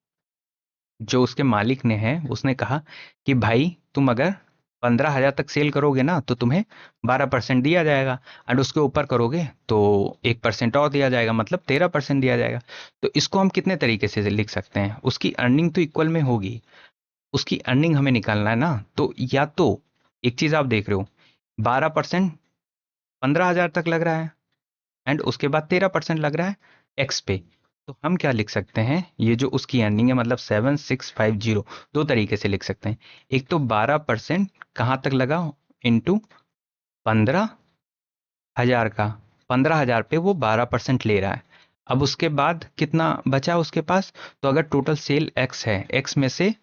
जो उसके मालिक ने है उसने कहा कि भाई तुम अगर 15,000 तक सेल करोगे ना तो तुम्हें 12% दिया जाएगा, एंड उसके ऊपर करोगे तो 1% और दिया जाएगा, मतलब 13% दिया जाएगा। तो इसको हम कितने तरीके से लिख सकते हैं, उसकी अर्निंग तो इक्वल में होगी, उसकी अर्निंग हमें निकालना है ना, तो या तो एक चीज आप देख रहे हो 12% 15,000 तक लग रहा है एंड उसके बाद 13% लग रहा है एक्स पे, तो हम क्या लिख सकते हैं, ये जो उसकी अर्निंग है मतलब 7,650, दो तरीके से लिख सकते हैं। एक तो 12% कहाँ तक लगा इंटू 15,000 का, 15,000 पे वो 12% ले रहा है, अब उसके बाद कितना बचा उसके पास, तो अगर टोटल सेल एक्स है, एक्स में से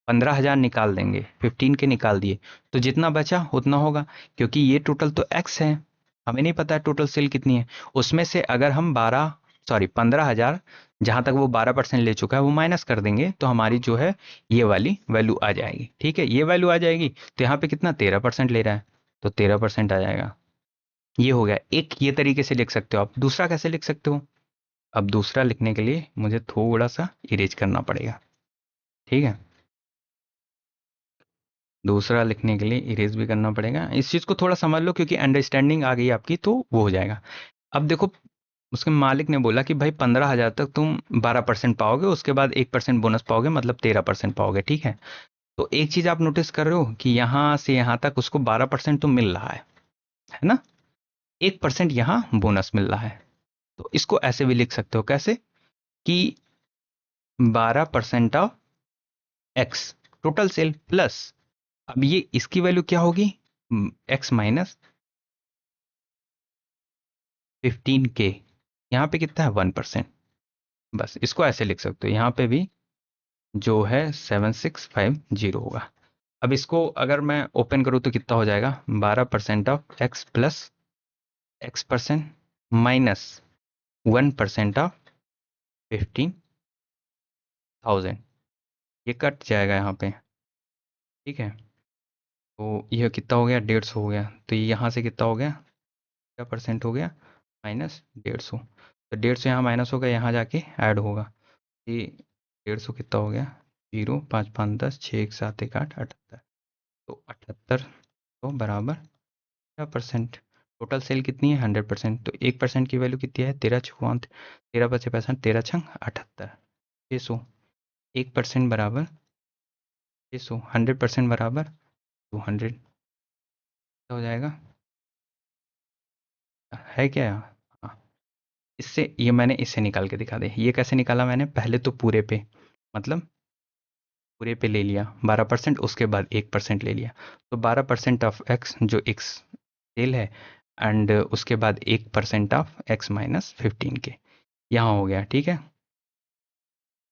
15,000 निकाल देंगे, 15 के निकाल दिए, तो जितना बचा उतना होगा, क्योंकि ये टोटल तो एक्स है, हमें नहीं पता टोटल सेल कितनी है, उसमें से अगर हम 15,000 जहां तक वो 12% ले चुका है वो माइनस कर देंगे, तो हमारी जो है ये वाली वैल्यू आ जाएगी, ठीक है, ये वैल्यू आ जाएगी, तो यहाँ पे कितना 13% ले रहा है, तो 13% आ जाएगा। ये हो गया एक, ये तरीके से लिख सकते हो आप। दूसरा कैसे लिख सकते हो, अब दूसरा लिखने के लिए मुझे थोड़ा सा इरेज करना पड़ेगा, ठीक है, दूसरा लिखने के लिए इरेज भी करना पड़ेगा, इस चीज को थोड़ा समझ लो क्योंकि अंडरस्टैंडिंग आ गई आपकी तो वो हो जाएगा। अब देखो उसके मालिक ने बोला कि भाई 15,000 तक तुम 12% पाओगे, उसके बाद 1% बोनस पाओगे, मतलब 13% पाओगे, ठीक है, तो एक चीज आप नोटिस कर रहे हो कि यहां से यहां तक उसको 12% तो मिल रहा है ना, 1% यहाँ बोनस मिल रहा है, तो इसको ऐसे भी लिख सकते हो, कैसे कि 12% of x total sale plus, अब ये इसकी वैल्यू क्या होगी एक्स माइनस 15K, यहाँ पे कितना है 1%, बस इसको ऐसे लिख सकते हो, यहाँ पे भी जो है 7,650 होगा। अब इसको अगर मैं ओपन करूँ तो कितना हो जाएगा 12% of x plus x% minus 1% of 15,000, ये कट जाएगा यहाँ पे, ठीक है, तो यह कितना हो गया, 150 हो गया। तो ये यहाँ से कितना हो गया, क्या परसेंट हो गया, -150। तो 150 यहाँ माइनस होगा, यहाँ जाके ऐड होगा। ये 150 कितना हो गया, 0, 5, 5, 10, 6, 1, 7, 1, 8, 78। तो 78 तो बराबर क्या परसेंट, टोटल सेल कितनी है, 100%। तो 1% की वैल्यू कितनी है, 13 तेरह पचे पैंसठ, 13×78, 600। 1% बराबर 600, 100% बराबर 200 हो जाएगा, है क्या। हाँ, इससे ये मैंने इससे निकाल के दिखा दे। ये कैसे निकाला मैंने, पहले तो पूरे पे, मतलब पूरे पे ले लिया 12%, उसके बाद 1% ले लिया। तो 12% ऑफ एक्स, जो एक्स सेल है, एंड उसके बाद 1% ऑफ एक्स -15 के, यहाँ हो गया, ठीक है।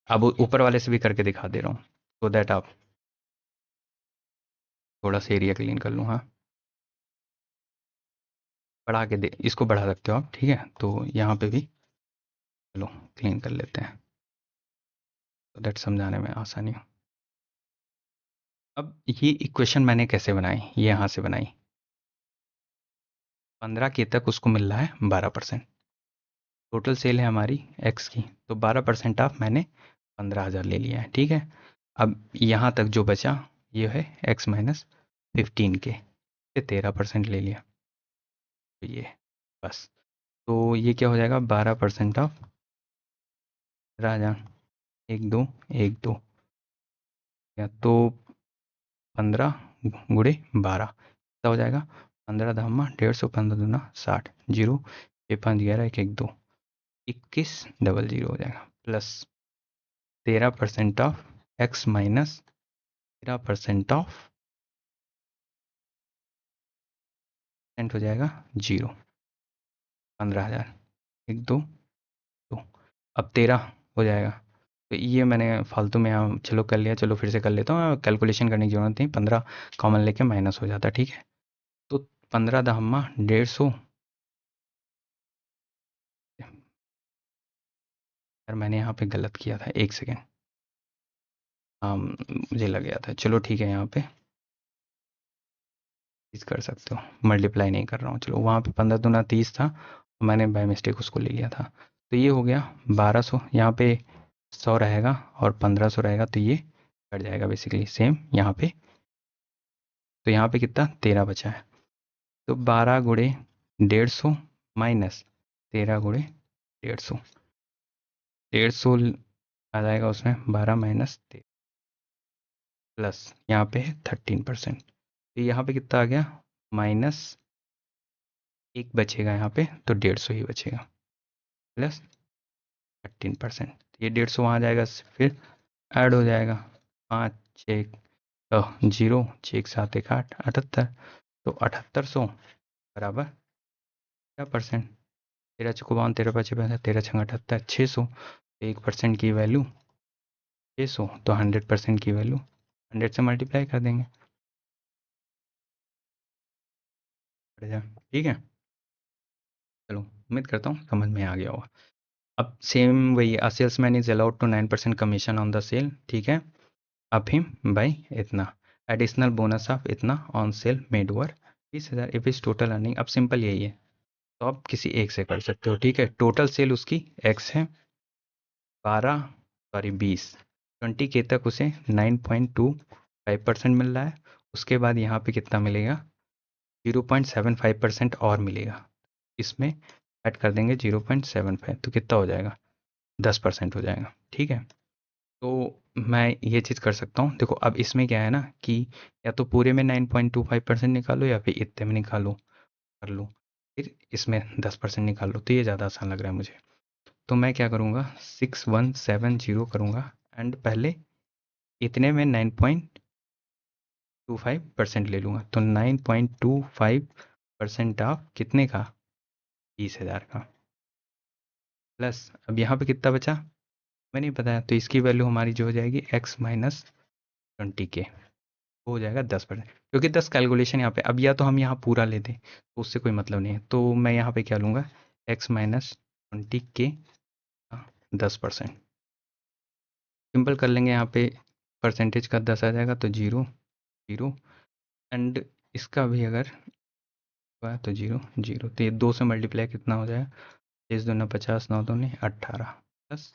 अब ऊपर वाले से भी करके दिखा दे रहा हूँ, सो दैट आप थोड़ा सा एरिया क्लीन कर लूँ। हाँ, बढ़ा के दे, इसको बढ़ा सकते हो आप, ठीक है। तो यहाँ पे भी चलो क्लीन कर लेते हैं, तो दैट समझाने में आसानी हो। अब ये इक्वेशन मैंने कैसे बनाई, ये यहाँ से बनाई। 15 के तक उसको मिल रहा है 12%, टोटल सेल है हमारी एक्स की, तो 12% ऑफ मैंने 15,000 ले लिया है, ठीक है। अब यहाँ तक जो बचा ये है एक्स -15 के, 13% ले लिया, तो ये बस। तो ये क्या हो जाएगा, 12% ऑफ 15,000, 1, 2, 1, 2, या तो 15 × 12 कितना हो जाएगा, 15 × 150, 15×2 = 60, 0, 6, 5, 11, 1, 1, 2, 2100 हो जाएगा, plus 13% of x minus 13% of हो जाएगा 0, 15,000, 1, 2, 2, अब 13 हो जाएगा। तो ये मैंने फालतू में यहाँ चलो कर लिया, चलो फिर से कर लेता हूँ, कैलकुलेशन करने की जरूरत नहीं, 15 कॉमन लेके माइनस हो जाता, ठीक है। तो 15×150, यार मैंने यहाँ पे गलत किया था, 1 सेकेंड। हाँ, मुझे लग गया था, चलो ठीक है, यहाँ पे इस कर सकते हो, मल्टीप्लाई नहीं कर रहा हूँ। चलो, वहाँ पे 15×2 = 30 था, मैंने बाय मिस्टेक उसको ले लिया था। तो ये हो गया 1200, यहाँ पे 100 रहेगा और 1500 रहेगा, तो ये कट जाएगा बेसिकली सेम यहाँ पे। तो यहाँ पे कितना, 13 बचा है। तो 12×150 माइनस 13×150, 150 आ जाएगा उसमें, 12 माइनस 13 प्लस यहाँ पे है 13%। तो यहाँ पे कितना आ गया, माइनस 1 बचेगा यहाँ पे, तो 150 ही बचेगा, प्लस 13%। ये 150 वहाँ जाएगा, फिर ऐड हो जाएगा, 5, 6, 0, 6, 7, 1, 8, 78। तो 7800 बराबर क्या परसेंट, 13×52, 13×5, 13×6 = 600। 1% की वैल्यू 600, तो 100% की वैल्यू 100 से मल्टीप्लाई कर देंगे, ठीक है। चलो, उम्मीद करता हूँ समझ में आ गया होगा। अब सेम वही, a salesman is allowed to 9% commission on the sale, ठीक है, अप हिम बाई इतना, एडिशनल बोनस ऑफ इतना on sale made over 20,000 if is total earning. अब सिंपल यही है, तो आप किसी एक से कर सकते हो, ठीक है। टोटल सेल उसकी एक्स है, 20 20 के तक उसे 9.25% मिल रहा है। उसके बाद यहाँ पे कितना मिलेगा, 0.75% और मिलेगा, इसमें ऐड कर देंगे 0.75, तो कितना हो जाएगा, 10% हो जाएगा, ठीक है। तो मैं ये चीज़ कर सकता हूँ, देखो अब इसमें क्या है ना कि या तो पूरे में 9.25% निकालो, या फिर इतने में निकालो, कर लो, फिर इसमें 10% निकाल लो, तो ये ज़्यादा आसान लग रहा है मुझे। तो मैं क्या करूँगा, 6170 करूँगा, एंड पहले इतने में 9.25% ले लूँगा, तो 9.25% ऑफ कितने का, 20,000 का, प्लस अब यहाँ पे कितना बचा, मैं नहीं बताया, तो इसकी वैल्यू हमारी जो हो जाएगी x-20 के, हो जाएगा 10%, क्योंकि 10 कैलकुलेशन यहाँ पे, अब या तो हम यहाँ पूरा ले दें तो उससे कोई मतलब नहीं है, तो मैं यहाँ पे क्या लूँगा, x-20 के 10%, सिंपल कर लेंगे, यहाँ पे परसेंटेज का 10 आ जाएगा, तो 0, 0 एंड इसका भी अगर हुआ तो 0 0, तो ये 2 से मल्टीप्लाई कितना हो जाएगा, 6 दूना 50, 9 दूनी 18 प्लस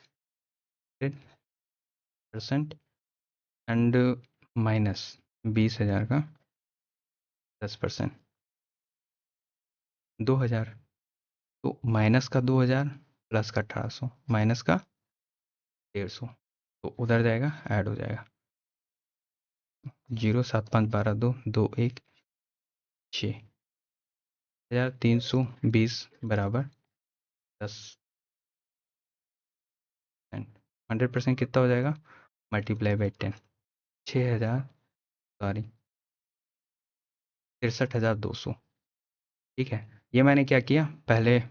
10% एंड माइनस 20,000 का 10%, 2,000। तो माइनस का 2,000 प्लस का 1800 माइनस का 150, तो उधर जाएगा, ऐड हो जाएगा 0 7 5 12 2 2 1 6,320 बराबर 10%। 100% कितना हो जाएगा, मल्टीप्लाई बाई 10, 6,000 सॉरी 63,200। ठीक है, ये मैंने क्या किया, पहले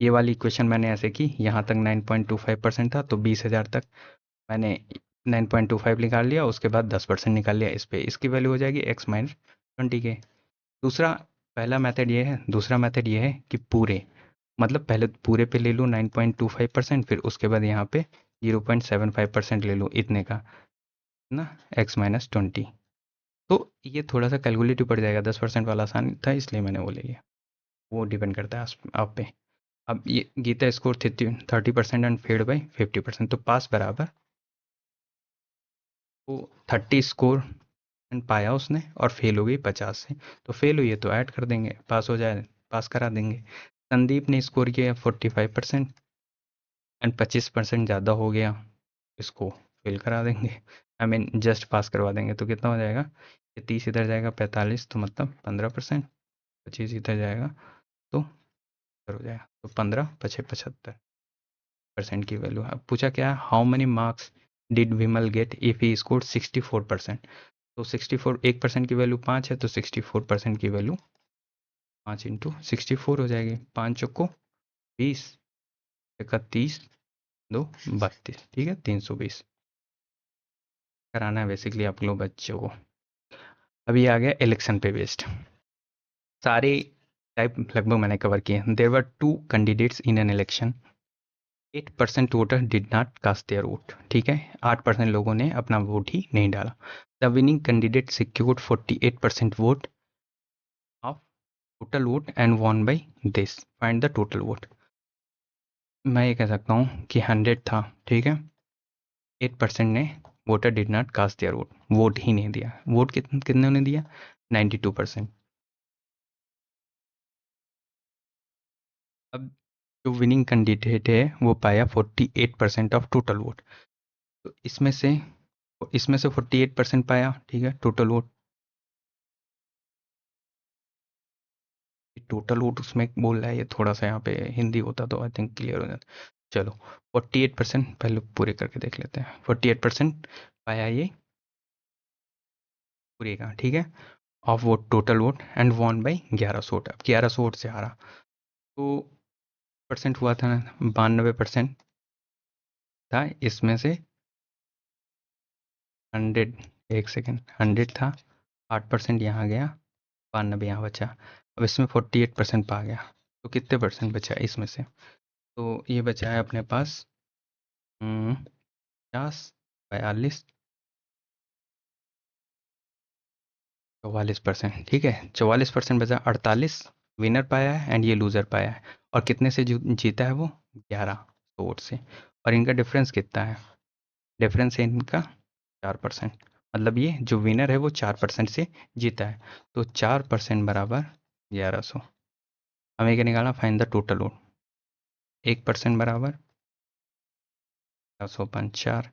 ये वाली इक्वेशन मैंने ऐसे की, यहाँ तक 9.25% था तो 20,000 तक मैंने 9.25 निकाल लिया, उसके बाद 10% निकाल लिया इस पे, इसकी वैल्यू हो जाएगी x माइनस 20k। दूसरा, पहला मेथड ये है, दूसरा मेथड ये है कि पूरे, मतलब पहले पूरे पे ले लो 9.25%, फिर उसके बाद यहाँ पे 0.75% ले लो इतने का ना, x माइनस 20। तो ये थोड़ा सा कैलकुलेटिव पड़ जाएगा, 10% वाला आसान था इसलिए मैंने वो ले लिया, वो डिपेंड करता है आप पे। अब ये Geeta score 30% and failed by 50%, तो पास बराबर, तो 30 स्कोर एंड पाया उसने और फेल हो गई 50 से, तो फेल हुई है तो ऐड कर देंगे, पास हो जाए पास करा देंगे। संदीप ने स्कोर किया 45% एंड 25% ज़्यादा हो गया, इसको फेल करा देंगे, आई मीन जस्ट पास करवा देंगे। तो कितना हो जाएगा, ये 30 इधर जाएगा 45, तो मतलब 15%, 25 इधर जाएगा तो इधर हो जाएगा, तो 15 पचे 75% की वैल्यू। अब पूछा क्या है, how many marks did Vimal get if he score 64%। तो 64, 1% की वैल्यू 5 है, तो 64% की वैल्यू 5 इंटू 64 हो जाएगी, 5 चौको 20, 31 2 32, ठीक है 320 कराना है बेसिकली आप लोग बच्चों को। अभी आ गया इलेक्शन पे बेस्ड, सारे टाइप लगभग मैंने कवर किए। There were 2 candidates in an election, 8% voter did not cast their vote, ठीक है 8% लोगों ने अपना वोट ही नहीं डाला। The winning candidate secured 48% vote of total vote and won by this, find the total vote. मैं ये कह सकता हूँ कि 100 था, ठीक है 8% ने voter did not cast their vote, vote ही नहीं दिया। वोट कितने ने दिया, 92%। अब जो विनिंग कैंडिडेट है वो पाया 48% ऑफ टोटल वोट, तो इसमें से 48% पाया, ठीक है टोटल वोट, टोटल वोट उसमें बोल रहा है, ये थोड़ा सा यहाँ पे हिंदी होता तो आई थिंक क्लियर हो जाता। चलो 48% पहले पूरे करके देख लेते हैं, 48% पाया ये पूरे का, ठीक है of vote total vote and won by 1100 vote. अब 1100 वोट से हारा, तो परसेंट हुआ था, 92% था, इसमें से 100, एक सेकेंड 100 था, 8% यहाँ गया, 92 यहाँ बचा। अब इसमें 48% पा गया, तो कितने परसेंट बचा है इसमें से, तो ये बचा है अपने पास 50, 42, 44%, ठीक है 44% बचा, 48 विनर पाया है एंड ये लूज़र पाया है। और कितने से जीता है वो, 1100 वोट से। और इनका डिफरेंस कितना है, डिफरेंस है इनका 4%, मतलब ये जो विनर है वो 4% से जीता है, तो 4% बराबर 1100। हमें क्या निकालना, फाइंड द टोटल वोट, 1% बराबर 1104,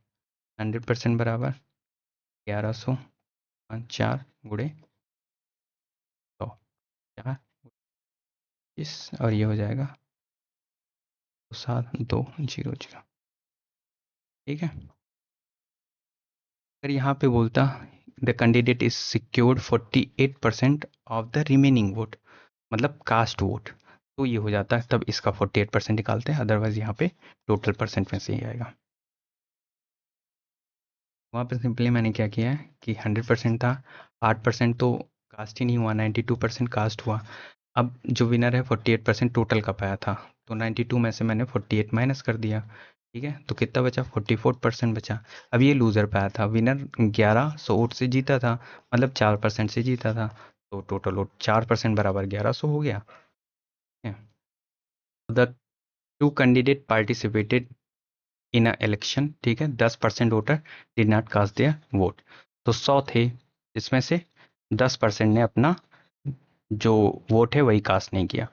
100% बराबर 1100 4 गुड़े 100, 4 इस, और ये हो जाएगा 7200, ठीक है। अगर यहाँ पे बोलता the candidate is secured 48% of the remaining vote, मतलब कास्ट वोट, तो ये हो जाता है, तब इसका 48% निकालते हैं, अदरवाइज यहाँ पे टोटल परसेंट में से ही आएगा। वहाँ पे सिंपली मैंने क्या किया है कि 100% था, 8% तो कास्ट ही नहीं हुआ, 92% कास्ट हुआ। अब जो विनर है 48% टोटल का पाया था, तो 92 में से मैंने 48 माइनस कर दिया, ठीक है, तो कितना बचा, 44% बचा। अब ये लूजर पे आया था, विनर 1100 वोट से जीता था, मतलब 4% से जीता था, तो टोटल वोट 4% बराबर 1100 हो गया। The two candidate participated in a election, ठीक है, 10% voter did not cast their vote. तो 100 थे, इसमें से 10% ने अपना जो वोट है वही कास्ट नहीं किया,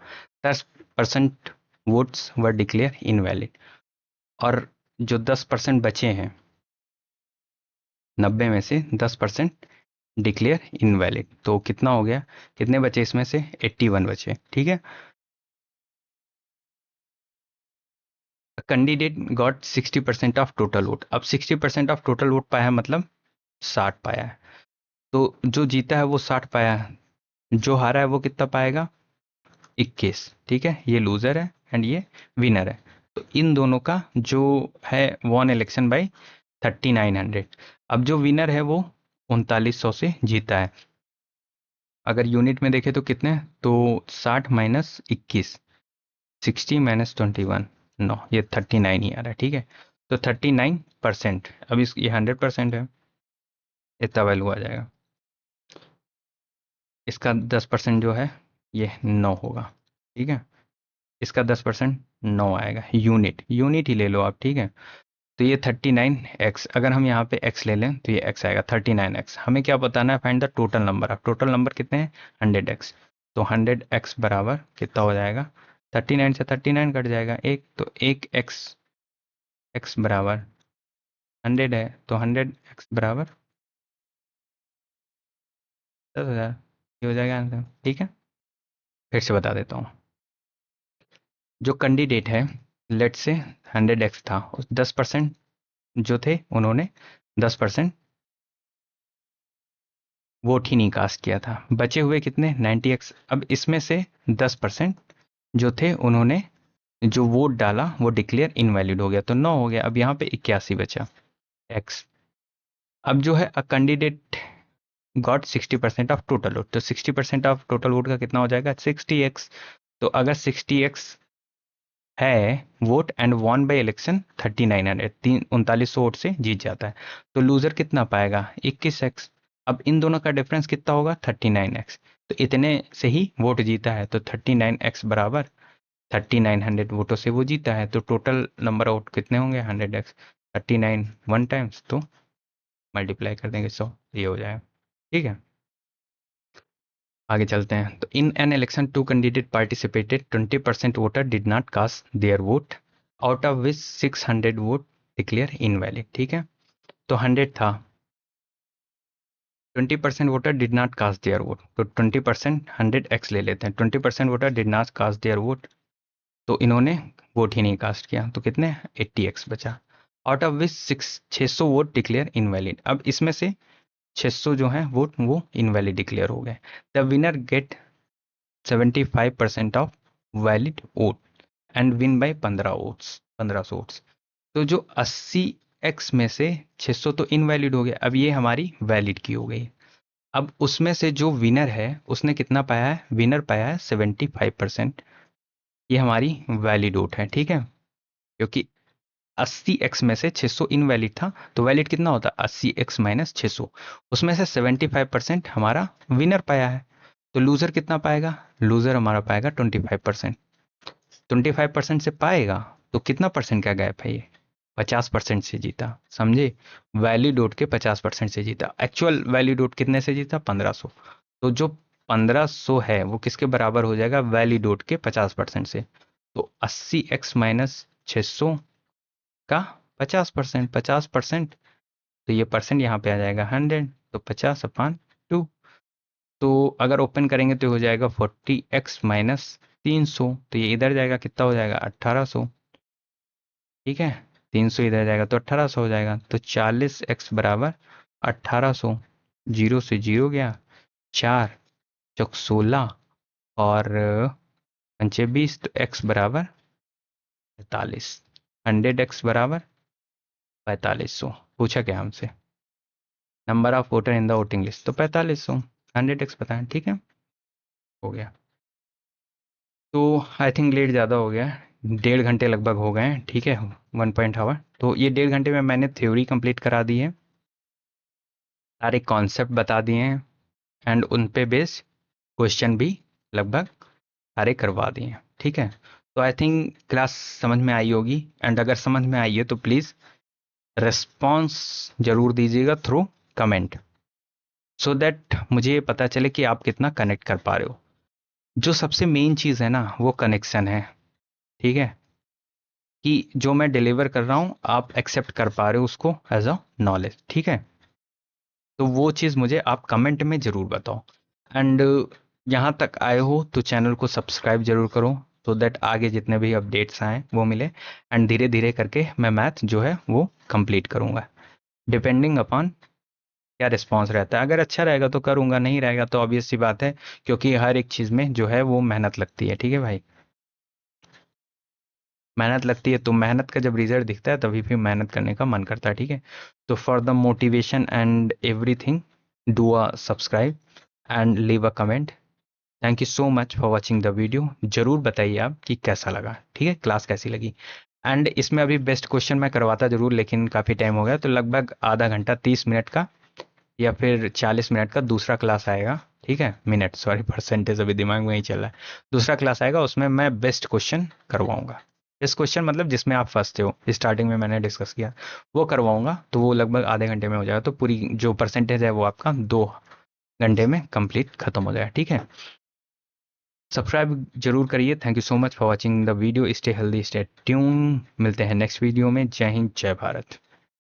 10% वोट्स वर डिक्लेयर इनवैलिड। और जो 10% बचे हैं, 90 में से 10% डिक्लेयर इनवैलिड, तो कितना हो गया, कितने बचे इसमें से, 81 बचे, ठीक है। Candidate got 60% of total vote. अब 60% ऑफ टोटल वोट पाया है, मतलब 60 पाया है, तो जो जीता है वो 60 पाया है, जो हारा है वो कितना पाएगा, 21, ठीक है। ये लूजर है एंड ये विनर है, तो इन दोनों का जो है वॉन इलेक्शन बाई 3900। अब जो विनर है वो 3900 से जीता है। अगर यूनिट में देखें तो कितने, तो 60 माइनस 21, 60 माइनस 21, नो ये 39 ही आ रहा है, ठीक है। तो 39%, अब इस ये 100% है, इतना वैल्यू आ जाएगा। इसका 10% जो है ये 9 होगा, ठीक है। इसका 10% 9 आएगा, यूनिट यूनिट ही ले लो आप, ठीक है। तो ये 39x, अगर हम यहाँ पे x ले लें तो ये x आएगा 39x। हमें क्या बताना है, फाइंड द टोटल नंबर। अब टोटल नंबर कितने हैं, 100x, तो 100x बराबर कितना हो जाएगा, 39 से 39 कट जाएगा एक, तो एक x बराबर 100 है, तो 100x बराबर 10,000, ये हो जाएगा आंसर, ठीक है। फिर से बता देता हूँ, जो कैंडिडेट है, लेट से 100x था, उस 10% जो थे उन्होंने 10% वोट ही नहीं कास्ट किया था, बचे हुए कितने, 90x। अब इसमें से 10% जो थे उन्होंने जो वोट डाला वो डिक्लेयर इनवैलिड हो गया, तो 9 हो गया। अब यहाँ पे 81 बचा x। अब जो है a candidate got 60% of total vote, तो 60% ऑफ टोटल वोट का कितना हो जाएगा, 60x। तो अगर 60x है vote and won by election 3900, 3900 vote से जीत जाता है, तो लूजर कितना पाएगा, 21x। अब इन दोनों का डिफरेंस कितना होगा, 39x, तो इतने से ही वोट जीता है, तो 39x बराबर 3900 वोटों से वो जीता है, तो टोटल नंबर ऑफ वोट कितने होंगे, 100x। 39 वन टाइम्स, तो मल्टीप्लाई कर देंगे 100, ये हो जाएगा, ठीक है। आगे चलते हैं, तो in an election two candidate participated, 20% voter did not cast their vote, out of which 600 vote declare invalid, ठीक है। तो 100 था, 20% voter did not cast their vote, तो 20% 100x ले लेते हैं, 20% voter did not cast their vote, तो इन्होंने वोट ही नहीं कास्ट किया, तो कितने, 80x बचा। Out of which 600 vote declare invalid. अब इसमें से 600 जो है वोट वो इनवैलिड डिक्लेयर हो गए। The winner get 75% of valid vote and win by 1500 votes. तो जो 80x में से 600 तो इनवैलिड हो गया, अब ये हमारी वैलिड की हो गई। अब उसमें से जो विनर है उसने कितना पाया है, विनर पाया है 75%, ये हमारी वैलिड वोट है, ठीक है। क्योंकि 80x में से 600 इनवैलिड था, तो वैलिड कितना होता है, 80x माइनस 600, उसमें से 75% हमारा विनर पाया है, तो लूजर कितना पाएगा, लूजर हमारा पाएगा 25%। 25% से पाएगा तो कितना परसेंट का गैप है ये, 50% से जीता, समझे। वैलिड के 50% से जीता, एक्चुअल वैलिड कितने से जीता, 1500। तो जो 1500 है वो किसके बराबर हो जाएगा, वैलिड के 50% से, तो 80x माइनस 600 का 50%, 50%, तो ये परसेंट यहाँ पे आ जाएगा 100, तो 50/2। तो अगर ओपन करेंगे तो हो जाएगा 40x माइनस 300, तो ये इधर जाएगा, कितना हो जाएगा, 1800, ठीक है। 300 इधर जाएगा तो 1800 हो जाएगा, तो 40x बराबर 1800, जीरो से जीरो गया, 4 चौक 16 और 5 20, तो x बराबर 45, 100x बराबर 4500। पूछा क्या हमसे, number of voter in the voting list, तो 4500, 100x बताएं, ठीक है, हो गया। तो आई थिंक लेट ज़्यादा हो गया, 1.5 घंटे लगभग हो गए हैं, ठीक है, 1.5 आवर। तो ये 1.5 घंटे में मैंने थ्योरी कंप्लीट करा दी है, सारे कॉन्सेप्ट बता दिए हैं, एंड उन पे बेस क्वेश्चन भी लगभग सारे करवा दिए हैं, ठीक है। तो आई थिंक क्लास समझ में आई होगी, एंड अगर समझ में आई है तो प्लीज़ रिस्पॉन्स जरूर दीजिएगा थ्रू कमेंट, सो दैट मुझे ये पता चले कि आप कितना कनेक्ट कर पा रहे हो। जो सबसे मेन चीज़ है ना वो कनेक्शन है, ठीक है, कि जो मैं डिलीवर कर रहा हूँ आप एक्सेप्ट कर पा रहे हो उसको एज अ नॉलेज, ठीक है। तो वो चीज़ मुझे आप कमेंट में ज़रूर बताओ, एंड यहाँ तक आए हो तो चैनल को सब्सक्राइब जरूर करो, सो दैट आगे जितने भी अपडेट्स आए वो मिले, एंड धीरे धीरे करके मैं मैथ जो है वो कंप्लीट करूँगा, डिपेंडिंग अपॉन क्या रिस्पॉन्स रहता है। अगर अच्छा रहेगा तो करूँगा, नहीं रहेगा तो ऑब्वियस सी बात है, क्योंकि हर एक चीज़ में जो है वो मेहनत लगती है, ठीक है भाई, मेहनत लगती है। तो मेहनत का जब रिजल्ट दिखता है तभी फिर मेहनत करने का मन करता है, ठीक है। तो for the motivation and everything, do a subscribe and leave a comment. Thank you so much for watching the video. जरूर बताइए आप कि कैसा लगा, ठीक है, क्लास कैसी लगी। एंड इसमें अभी बेस्ट क्वेश्चन मैं करवाता जरूर, लेकिन काफ़ी टाइम हो गया, तो लगभग आधा घंटा 30 मिनट का या फिर 40 मिनट का दूसरा क्लास आएगा, ठीक है, मिनट सॉरी, परसेंटेज अभी दिमाग में ही चल रहा है। दूसरा क्लास आएगा, उसमें मैं बेस्ट क्वेश्चन करवाऊंगा। बेस्ट क्वेश्चन मतलब जिसमें आप फंसते हो, स्टार्टिंग में मैंने डिस्कस किया, वो करवाऊंगा। तो वो लगभग आधे घंटे में हो जाएगा, तो पूरी जो परसेंटेज है वो आपका 2 घंटे में कंप्लीट खत्म हो जाएगा, ठीक है। सब्सक्राइब जरूर करिए। Thank you so much for watching the video. Stay healthy, stay tune. मिलते हैं नेक्स्ट वीडियो में। जय हिंद, जय भारत।